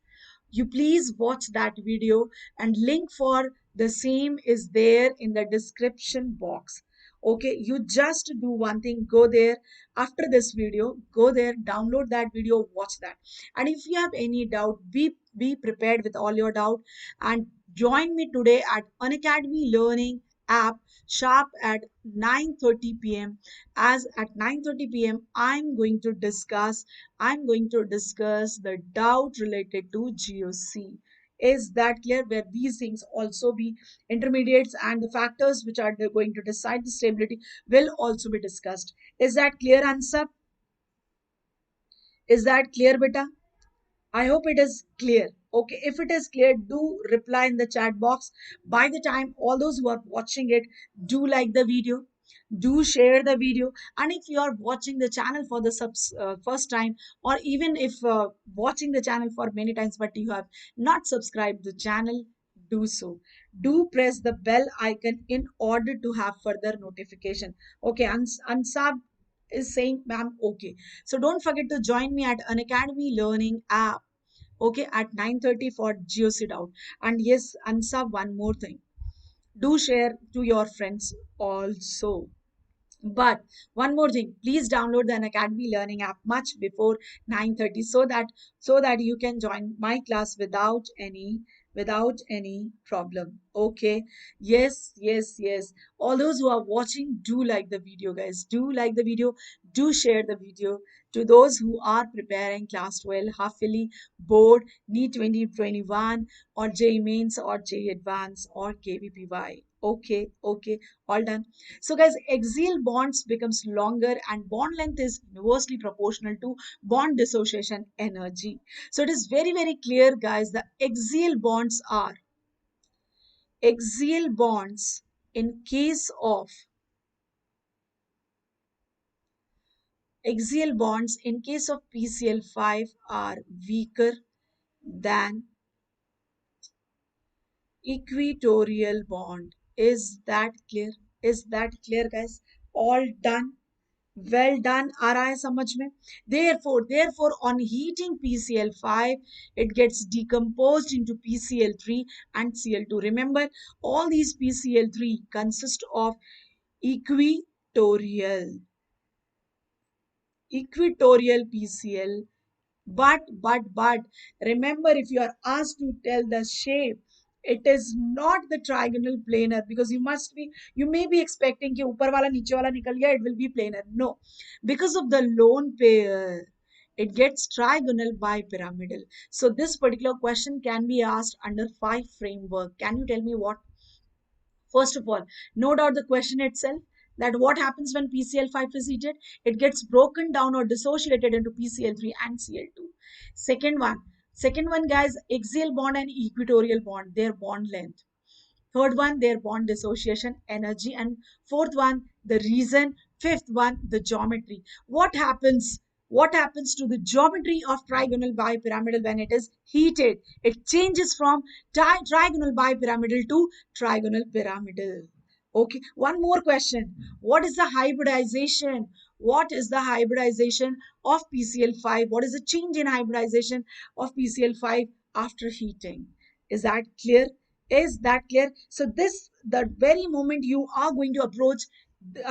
[SPEAKER 1] You please watch that video, and link for the same is there in the description box. Okay, you just do one thing, go there after this video, go there, download that video, watch that. And if you have any doubt, be prepared with all your doubt, and join me today at Unacademy learning app sharp at 9:30 p.m. As at 9:30 p.m. I'm going to discuss the doubt related to GOC. Is that clear? Where these things also be intermediates, and the factors which are going to decide the stability will also be discussed. Is that clear, answer? Is that clear, beta? I hope it is clear. Okay, if it is clear, do reply in the chat box. By the time all those who are watching it, do like the video, do share the video, and if you are watching the channel for the first time, or even if watching the channel for many times but you have not subscribed the channel, do so. Do press the bell icon in order to have further notification. Okay, Ansab is saying, ma'am, okay. So don't forget to join me at Unacademy Learning app, okay, at 9:30 for GeoCit out. And yes, Ansa, one more thing. Do share to your friends also. But one more thing, please download the Unacademy Learning app much before 9:30 so that you can join my class without any problem. Okay. Yes, yes, yes. All those who are watching, do like the video, guys. Do like the video. Do share the video to those who are preparing class 12, half yearly board, NEET 2021, or J mains, or J advance, or KVPY. Okay, okay, all done. So guys, axial bonds becomes longer and bond length is inversely proportional to bond dissociation energy. So it is very, very clear, guys, the axial bonds in case of axial bonds in case of PCl5 are weaker than equatorial bond. Is that clear? Is that clear, guys? All done. Well done, आ रहा है समझ में? Therefore, on heating PCl5, it gets decomposed into PCl3 and Cl2. Remember, all these PCl3 consist of equatorial, equatorial PCl. But remember, if you are asked to tell the shape, it is not the trigonal planar, because you may be expecting कि ऊपर वाला नीचे वाला निकल गया, it will be planar. No, because of the lone pair, it gets trigonal bipyramidal. So this particular question can be asked under 5 framework. Can you tell me what? First of all, note out the question itself, that what happens when PCl5 is heated? It gets broken down or dissociated into PCl3 and Cl2. Second one, guys, axial bond and equatorial bond, their bond length. Third one, their bond dissociation energy. And fourth one, the reason. Fifth one, the geometry. What happens to the geometry of trigonal bipyramidal when it is heated? It changes from trigonal bipyramidal to trigonal pyramidal. Okay, one more question. What is the hybridization? What is the hybridization of PCl5? What is the change in hybridization of PCl5 after heating? Is that clear? Is that clear? So the very moment you are going to approach,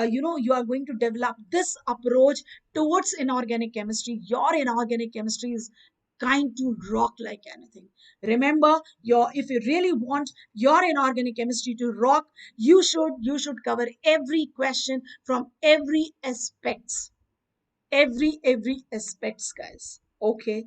[SPEAKER 1] you are going to develop this approach towards inorganic chemistry, your inorganic chemistry is kind to rock like anything. Remember, if you really want your inorganic chemistry to rock, you should cover every question from every aspects, guys. Okay,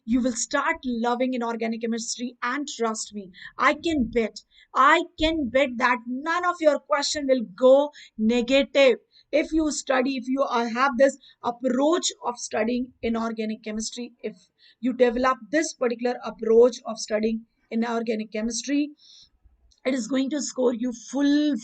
[SPEAKER 1] you will start loving inorganic chemistry, and trust me, I can bet that none of your question will go negative if you study, if you have this approach of studying inorganic chemistry. If you develop this particular approach of studying inorganic chemistry, It is going to score you full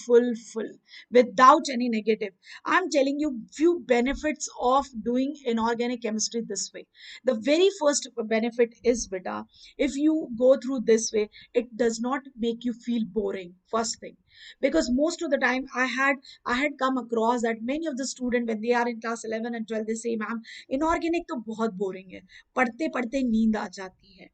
[SPEAKER 1] without any negative. I'm telling you few benefits of doing inorganic chemistry this way. The very first benefit is, beta, if you go through this way, it does not make you feel boring, first thing. Because most of the time I had come across that many of the students, when they are in class 11 and 12, they say, ma'am, inorganic to bahut boring hai, पढ़ते पढ़ते नींद आ जाती है.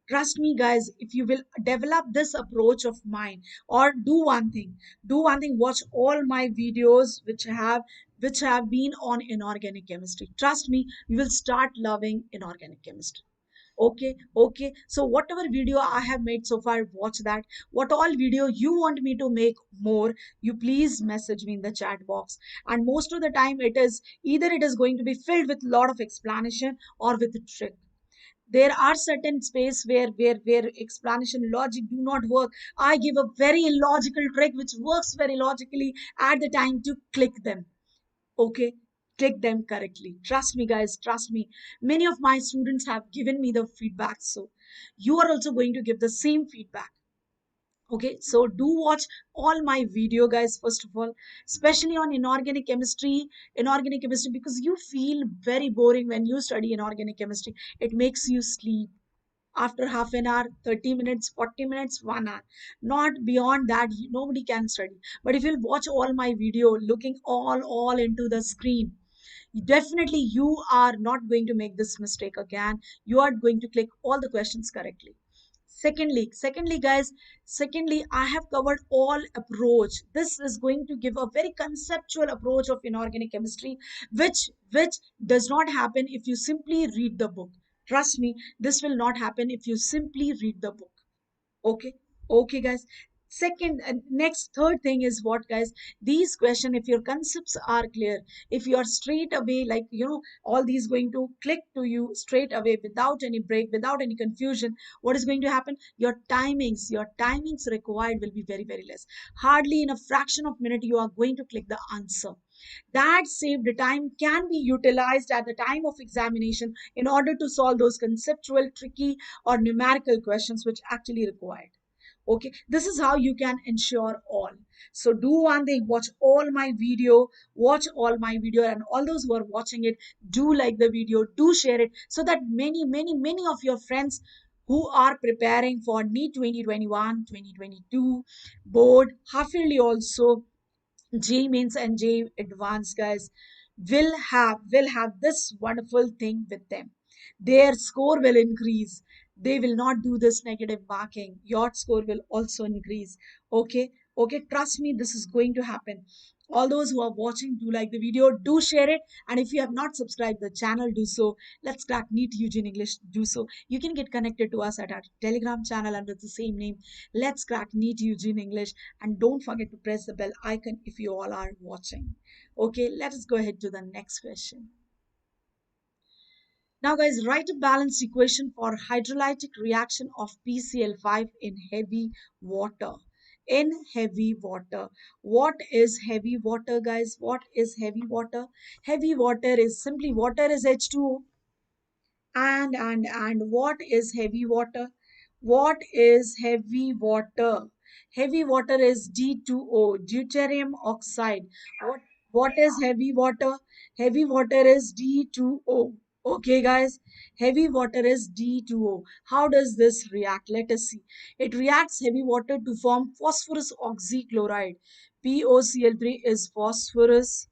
[SPEAKER 1] Trust me, guys, if you will develop this approach of mine, or do one thing, watch all my videos which have been on inorganic chemistry. Trust me, you will start loving inorganic chemistry. Okay, so whatever video I have made so far, watch that. What all video you want me to make more, you please message me in the chat box. And most of the time, it is either it is going to be filled with a lot of explanation or with a trick. There are certain space where explanation logic do not work. I give a very illogical trick which works very logically at the time to click them. Okay, click them correctly. Trust me, guys, trust me. Many of my students have given me the feedback, so you are also going to give the same feedback. Okay, so do watch all my video, guys, first of all, especially on inorganic chemistry, because you feel very boring when you study inorganic chemistry. It makes you sleep after half an hour, 30 minutes, 40 minutes, 1 hour. Not beyond that, nobody can study. But if you'll watch all my video looking all into the screen, definitely you are not going to make this mistake again. You are going to click all the questions correctly. Secondly, guys, secondly, I have covered all approach. This is going to give a very conceptual approach of inorganic chemistry, which does not happen if you simply read the book. Trust me, this will not happen if you simply read the book. Okay, okay, guys. Second and next third thing is what, guys? These question, if your concepts are clear, if you are straight away, like, all these going to click to you straight away without any break, without any confusion, what is going to happen? Your timings required will be very less. Hardly in a fraction of minute you are going to click the answer. That saved time can be utilized at the time of examination in order to solve those conceptual, tricky, or numerical questions which actually required. Okay, this is how you can ensure all. So do one thing, watch all my video, and all those who are watching it, do like the video, do share it, so that many of your friends who are preparing for NEET 2021, 2022 board, half yearly also, J means and J advanced, guys, will have this wonderful thing with them. Their score will increase. They will not do this negative marking. Your score will also increase. Okay, trust me, this is going to happen. All those who are watching, do like the video, do share it, and if you have not subscribed the channel, do so. Let's crack NEET UG in English. Do so. You can get connected to us at our Telegram channel under the same name. Let's crack NEET UG in English. And don't forget to press the bell icon if you all are watching. Okay, let us go ahead to the next question. Now, guys, write a balanced equation for hydrolytic reaction of PCl5 in heavy water. In heavy water. What is heavy water, guys? What is heavy water? Heavy water is simply water is H2O. And what is heavy water? What is heavy water? Heavy water is D2O, deuterium oxide. What is heavy water? Heavy water is D2O. Okay, guys, heavy water is D2O. How does this react? Let us see. It reacts heavy water to form phosphorus oxychloride. POCl3 is phosphorus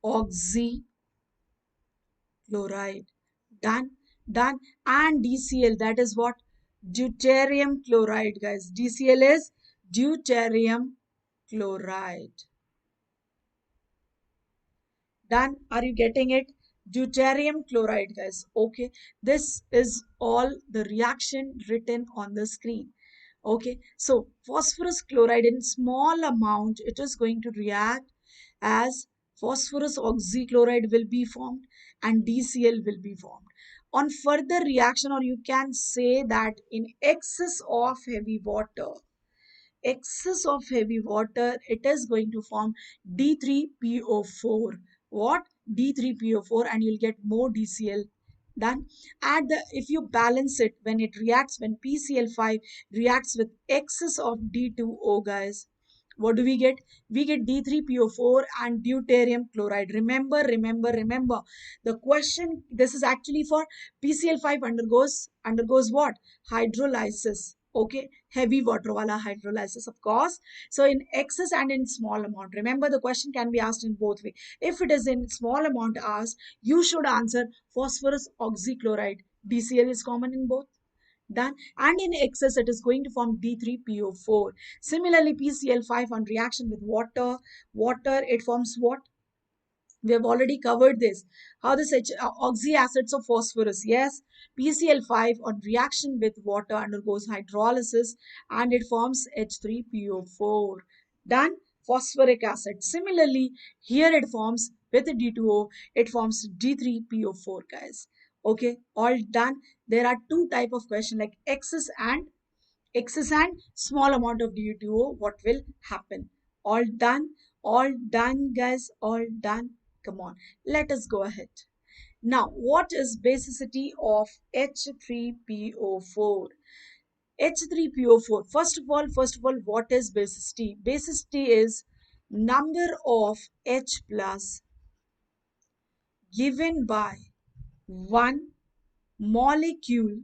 [SPEAKER 1] oxychloride. Done, done. And DCl, that is what? Deuterium chloride, guys. DCl is deuterium chloride. Done. Are you getting it? Deuterium chloride, guys. Okay. This is all the reaction written on the screen. Okay. So phosphorus chloride in small amount, it is going to react as phosphorus oxychloride will be formed and DCl will be formed. On further reaction, or you can say that in excess of heavy water, it is going to form D3PO4. What? D3PO4, and you'll get more DCl Then add the, if you balance it, when it reacts, when PCl5 reacts with excess of D2O, guys, what do we get? We get D3PO4 and deuterium chloride. Remember, the question, this is actually for PCl5 undergoes what? Hydrolysis. Okay, heavy water wala hydrolysis, of course. So in excess and in small amount. Remember, the question can be asked in both way. If it is in small amount asked, you should answer phosphorus oxychloride. DCl is common in both. Done. And in excess, it is going to form D3PO4. Similarly, PCl5 on reaction with water, it forms what? We have already covered this. How this oxy acids of phosphorus. Yes, PCl5 on reaction with water undergoes hydrolysis and it forms H3PO4. Done. Phosphoric acid. Similarly, here it forms with D2O, it forms D3PO4, guys. Okay, all done. There are two type of question like excess and small amount of D2O, what will happen? All done, all done, guys, all done. Come on, let us go ahead. Now, what is basicity of H3PO4? H3PO4. First of all, what is basicity? Basicity is number of H plus given by one molecule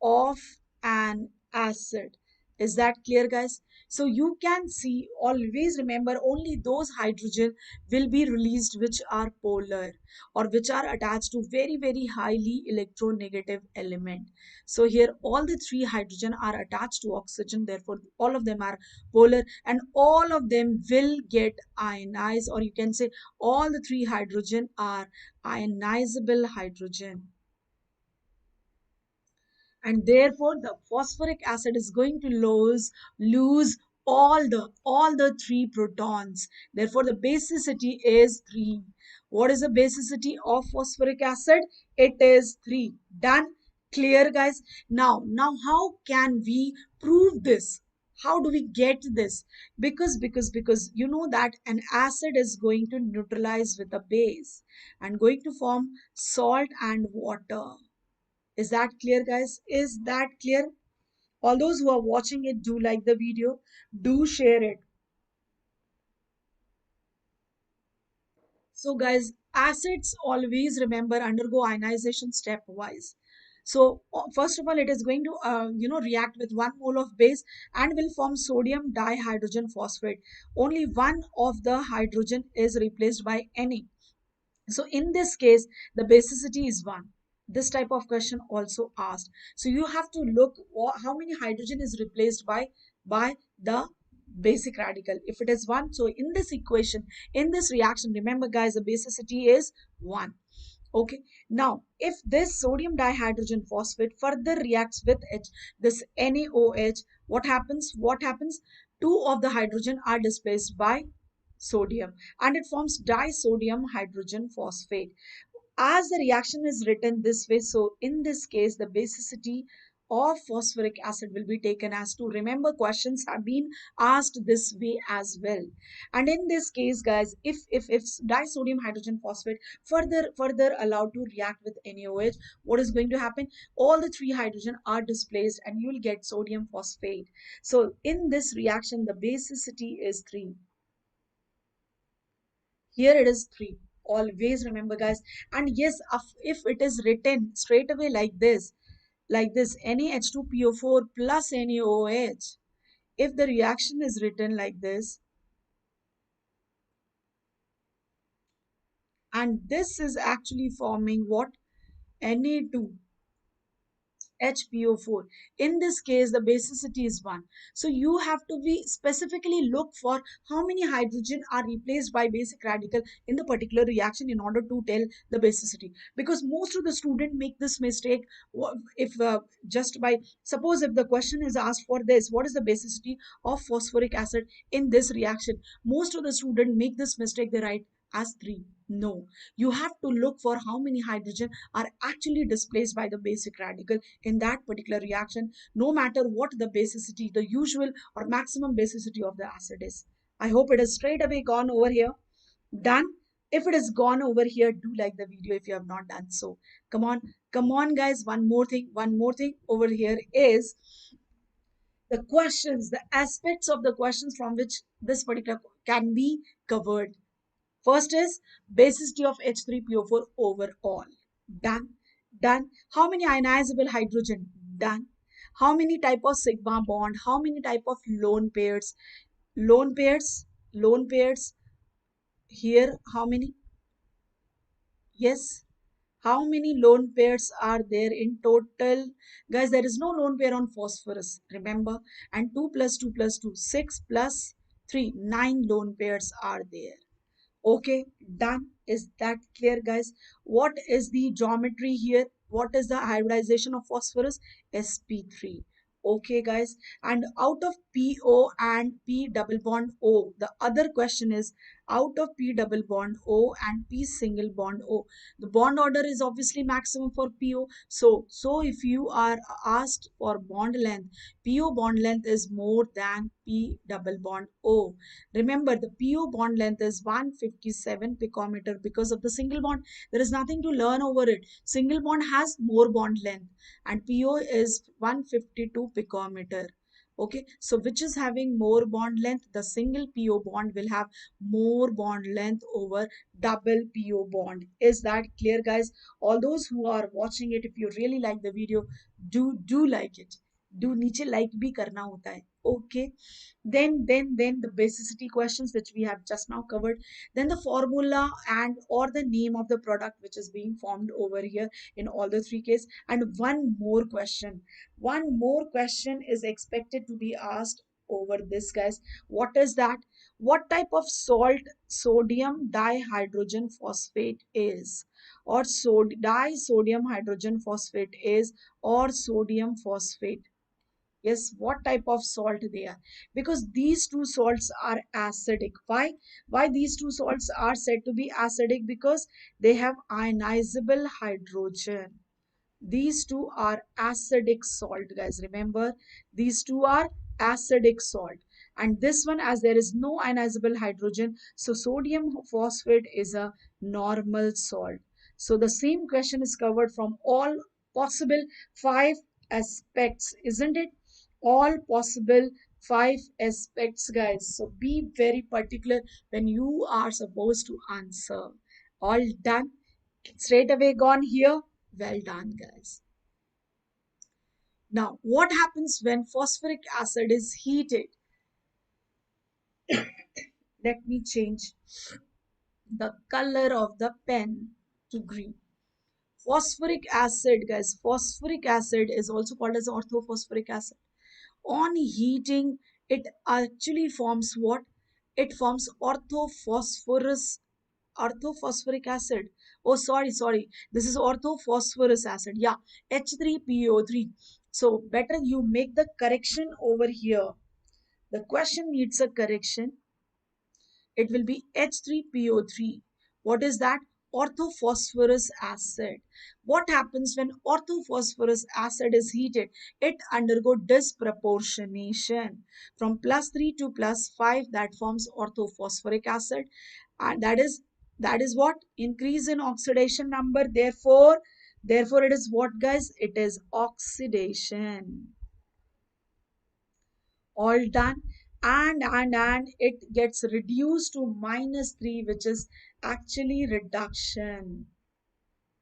[SPEAKER 1] of an acid. Is that clear, guys? So you can see, always remember, only those hydrogen will be released which are polar or which are attached to very highly electronegative element. So here all the three hydrogen are attached to oxygen, therefore all of them are polar and all of them will get ionized, or you can say all the three hydrogen are ionizable hydrogen, and therefore the phosphoric acid is going to lose all the three protons. Therefore the basicity is 3. What is the basicity of phosphoric acid? It is 3. Done. Clear, guys? Now how can we prove this? How do we get this? Because you know that an acid is going to neutralize with a base and going to form salt and water. Is that clear, guys? Is that clear? All those who are watching it, do like the video, do share it. So, guys, acids always remember undergo ionization stepwise. So, first of all, it is going to react with 1 mole of base and will form sodium dihydrogen phosphate. Only one of the hydrogen is replaced by any. So in this case, the basicity is 1. This type of question also asked. So you have to look how many hydrogen is replaced by the basic radical. If it is 1, so in this equation, in this reaction, remember guys, the basicity is 1. Okay. Now, if this sodium dihydrogen phosphate further reacts with H, this NaOH, what happens? What happens? Two of the hydrogen are displaced by sodium and it forms disodium hydrogen phosphate. As the reaction is written this way, so in this case the basicity of phosphoric acid will be taken as 2. Remember, questions have been asked this way as well. And in this case, guys, if disodium hydrogen phosphate further allowed to react with NaOH, what is going to happen? All the three hydrogen are displaced and you will get sodium phosphate. So in this reaction the basicity is 3. Here it is 3. Always remember, guys. And yes, if it is written straight away like this NaH2PO4 plus NaOH, if the reaction is written like this, and this is actually forming what? Na2 HPO4. In this case, the basicity is 1. So you have to be specifically look for how many hydrogen are replaced by basic radical in the particular reaction in order to tell the basicity. Because most of the student make this mistake. If just by, suppose if the question is asked for this, what is the basicity of phosphoric acid in this reaction? Most of the student make this mistake. They write as 3. No, you have to look for how many hydrogen are actually displaced by the basic radical in that particular reaction, no matter what the basicity, the usual or maximum basicity of the acid is. I hope it is straight away gone over here. Done. If it is gone over here, do like the video if you have not done so. Come on, guys. One more thing over here is the questions, the aspects of the questions from which this particular can be covered. First is basicity of H3PO4 overall. Done. Done. How many ionizable hydrogen? Done. How many type of sigma bond? How many type of lone pairs? Lone pairs. Lone pairs. Here, how many? Yes. How many lone pairs are there in total? Guys, there is no lone pair on phosphorus. Remember? And 2 plus 2 plus 2, 6 plus 3, 9 lone pairs are there. Okay, done. Is that clear, guys? What is the geometry here? What is the hybridization of phosphorus? sp3. Okay, guys. And out of PO and P double bond O, the other question is out of P double bond O and P single bond O. The bond order is obviously maximum for PO. So if you are asked for bond length, PO bond length is more than P double bond O. Remember, the PO bond length is 157 picometer because of the single bond. There is nothing to learn over it. Single bond has more bond length and PO is 152 picometer. Okay, so which is having more bond length? The single PO bond will have more bond length over double PO bond. Is that clear, guys? All those who are watching it, if you really like the video, do like it. Do नीचे like भी करना होता है. Okay. Then the basicity questions which we have just now covered, then the formula and or the name of the product which is being formed over here in all the three cases. And one more question is expected to be asked over this, guys. What is that? What type of salt sodium dihydrogen phosphate is, or disodium hydrogen phosphate is, or sodium phosphate? Yes, what type of salt they are? Because these two salts are acidic. Why these two salts are said to be acidic? Because they have ionizable hydrogen. These two are acidic salt, guys. Remember, these two are acidic salt. And this one, as there is no ionizable hydrogen, so sodium phosphate is a normal salt. So the same question is covered from all possible five aspects, isn't it? All possible five aspects, guys. So be very particular when you are supposed to answer. All done? Straight away gone here? Well done, guys. Now, what happens when phosphoric acid is heated? Let me change the color of the pen to green. Phosphoric acid, guys, phosphoric acid is also called as orthophosphoric acid. On heating, it actually forms what? It forms orthophosphoric acid. Oh, sorry. This is orthophosphorus acid. Yeah, H3PO3. So better you make the correction over here. The question needs a correction. It will be H3PO3. What is that? Orthophosphorus acid. What happens when orthophosphorus acid is heated? It undergo disproportionation from +3 to +5. That forms orthophosphoric acid, and that is what? Increase in oxidation number. Therefore it is what, guys? It is oxidation. All done. And it gets reduced to -3, which is actually reduction.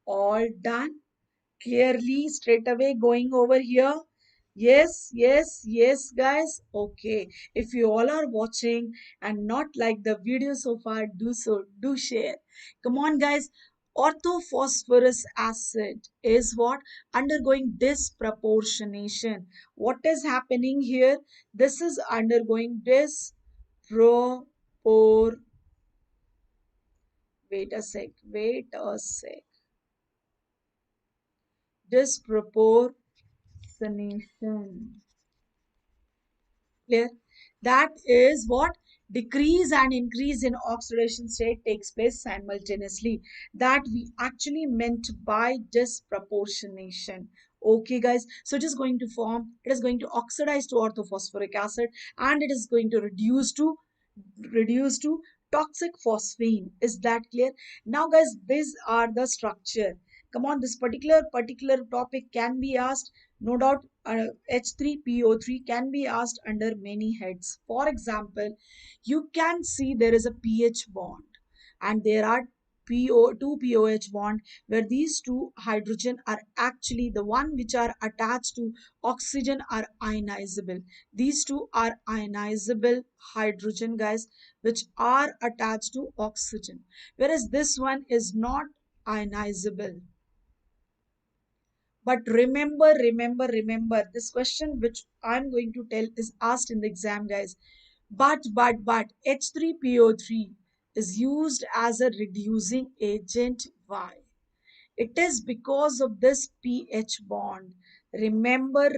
[SPEAKER 1] All done. Clearly, straight away going over here. Yes, guys. Okay, if you all are watching and not like the video so far, do so, do share. Come on, guys. Orthophosphorus acid is what? Undergoing disproportionation. What is happening here? This is undergoing dispropor. Wait a sec. Disproportionation. Clear? That is what? Decrease and increase in oxidation state takes place simultaneously. That we actually meant by disproportionation. Okay, guys. So it is going to form, it is going to oxidize to orthophosphoric acid, and it is going to reduce to toxic phosphine. Is that clear? Now, guys, these are the structure. Come on, this particular topic can be asked. No doubt, H3PO3 can be asked under many heads. For example, you can see there is a pH bond, and there are PO2 POH bond, where these two hydrogen are actually the one which are attached to oxygen are ionizable. These two are ionizable hydrogen, guys, which are attached to oxygen, whereas this one is not ionizable. But remember, this question which I'm going to tell is asked in the exam, guys. But H3PO3 is used as a reducing agent. Why? It is because of this pH bond. Remember.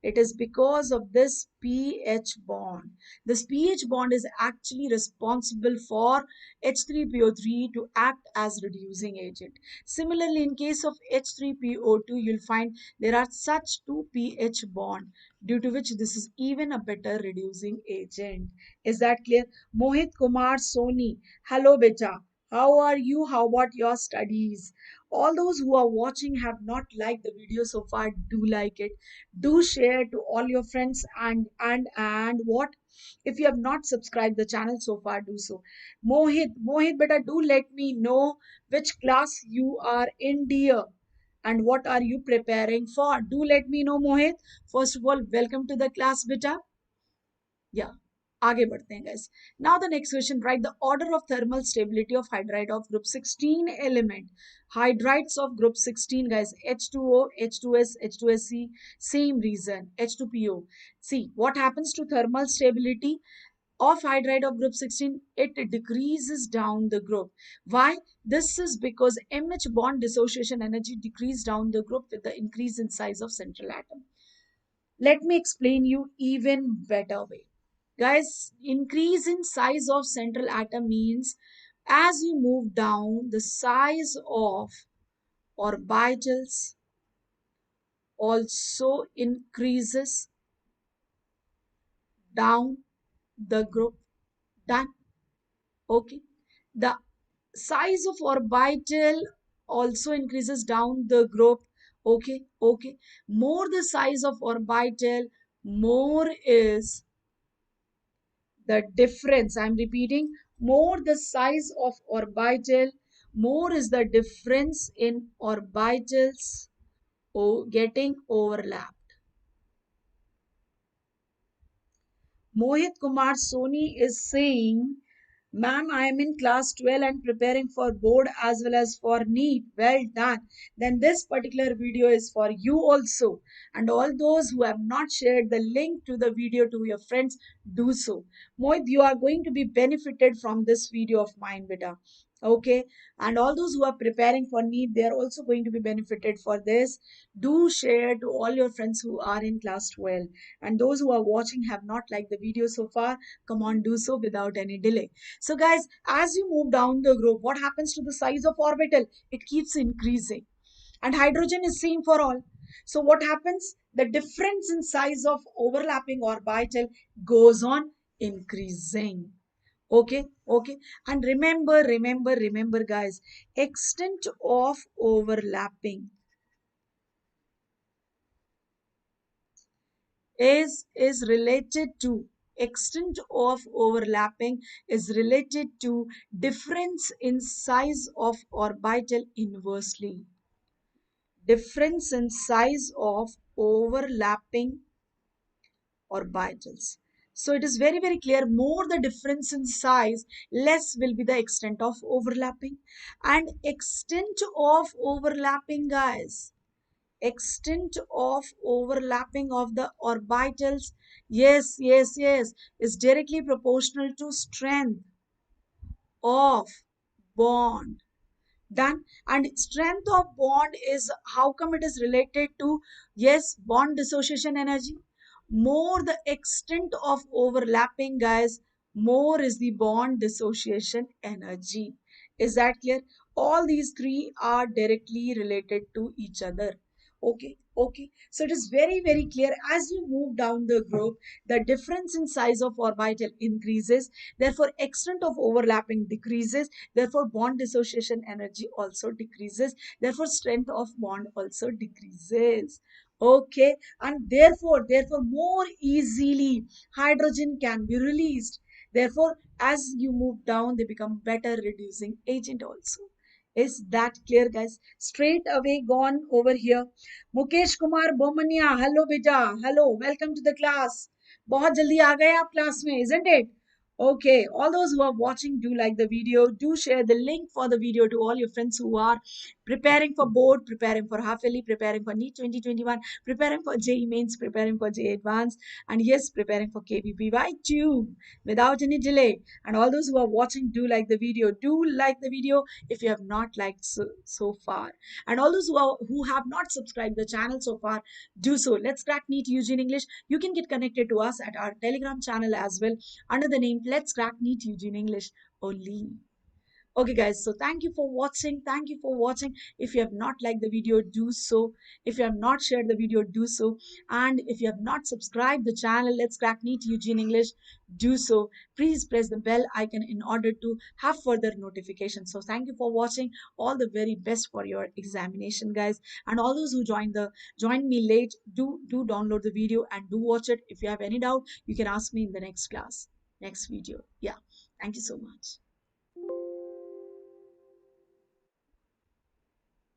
[SPEAKER 1] It is because of this pH bond. This pH bond is actually responsible for H3PO3 to act as reducing agent. Similarly, in case of H3PO2, you'll find there are such two pH bond, due to which this is even a better reducing agent. Is that clear? Mohit Kumar Soni. Hello, beta. How are you? How about your studies? All those who are watching have not liked the video so far, do like it. Do share to all your friends, and what? If you have not subscribed the channel so far, do so. Mohit, beta, do let me know which class you are in, dear, and what are you preparing for. Do let me know, Mohit. First of all, welcome to the class, beta. Yeah, आगे बढ़ते हैं guys. Now the next question, write the order of thermal stability of hydride of group 16 element. Hydrides of group 16, guys, H2O, H2S, H2SC, same reason, H2PO. See what happens to thermal stability of hydride of group 16, it decreases down the group. Why? This is because MH bond dissociation energy decrease down the group with the increase in size of central atom. Let me explain you even better way. Guys, increase in size of central atom means as you move down, the size of orbitals also increases down the group. Done. Okay. The size of orbital also increases down the group. Okay. More the size of orbital, more is the difference. I'm repeating, more the size of orbital, more is the difference in orbitals getting overlapped. Mohit Kumar Soni is saying, ma'am, I am in class 12 and preparing for board as well as for NEET. Well done. Then this particular video is for you also. And all those who have not shared the link to the video to your friends, do so. Mohit, you are going to be benefited from this video of mine, beta. Okay. And all those who are preparing for NEET, they are also going to be benefited for this. Do share to all your friends who are in class 12. And those who are watching have not liked the video so far, come on, do so without any delay. So guys, as you move down the group, what happens to the size of orbital? It keeps increasing. And hydrogen is same for all. So what happens? The difference in size of overlapping orbital goes on increasing. Okay. And remember guys, extent of overlapping is related to extent of overlapping is related to difference in size of orbital inversely. Difference in size of overlapping orbitals. So it is very clear, more the difference in size, less will be the extent of overlapping. And extent of overlapping, guys, extent of overlapping of the orbitals, yes, is directly proportional to strength of bond. Done. And strength of bond is, how come it is related to, yes, bond dissociation energy. More the extent of overlapping, guys, more is the bond dissociation energy. Is that clear? All these three are directly related to each other. Okay. Okay, so it is very, very clear as you move down the group, the difference in size of orbital increases, therefore, extent of overlapping decreases, therefore, bond dissociation energy also decreases, therefore, strength of bond also decreases. Okay, and therefore, more easily hydrogen can be released. Therefore, as you move down, they become better reducing agent also. Is that clear, guys? Straight away gone over here. Mukesh Kumar Bomnia, hello बेटा, hello, welcome to the class. बहुत जल्दी आ गए आप class में, isn't it? Okay, all those who are watching, do like the video, do share the link for the video to all your friends who are preparing for board, preparing for half yearly, preparing for NEET 2021, preparing for JE mains, preparing for JE advanced, and yes, preparing for KVPY too, without any delay. And all those who are watching, do like the video, do like the video if you have not liked so far. And all those who have not subscribed the channel so far, do so. Let's crack NEET UG English. You can get connected to us at our Telegram channel as well under the name Let's Crack NEET UG English only. Okay, guys, so thank you for watching. Thank you for watching. If you have not liked the video, do so. If you have not shared the video, do so. And if you have not subscribed the channel, Let's Crack NEET Eugene English, do so. Please press the bell icon in order to have further notifications. So thank you for watching. All the very best for your examination, guys. And all those who joined me late, do download the video and do watch it. If you have any doubt, you can ask me in the next class, next video. Yeah. Thank you so much.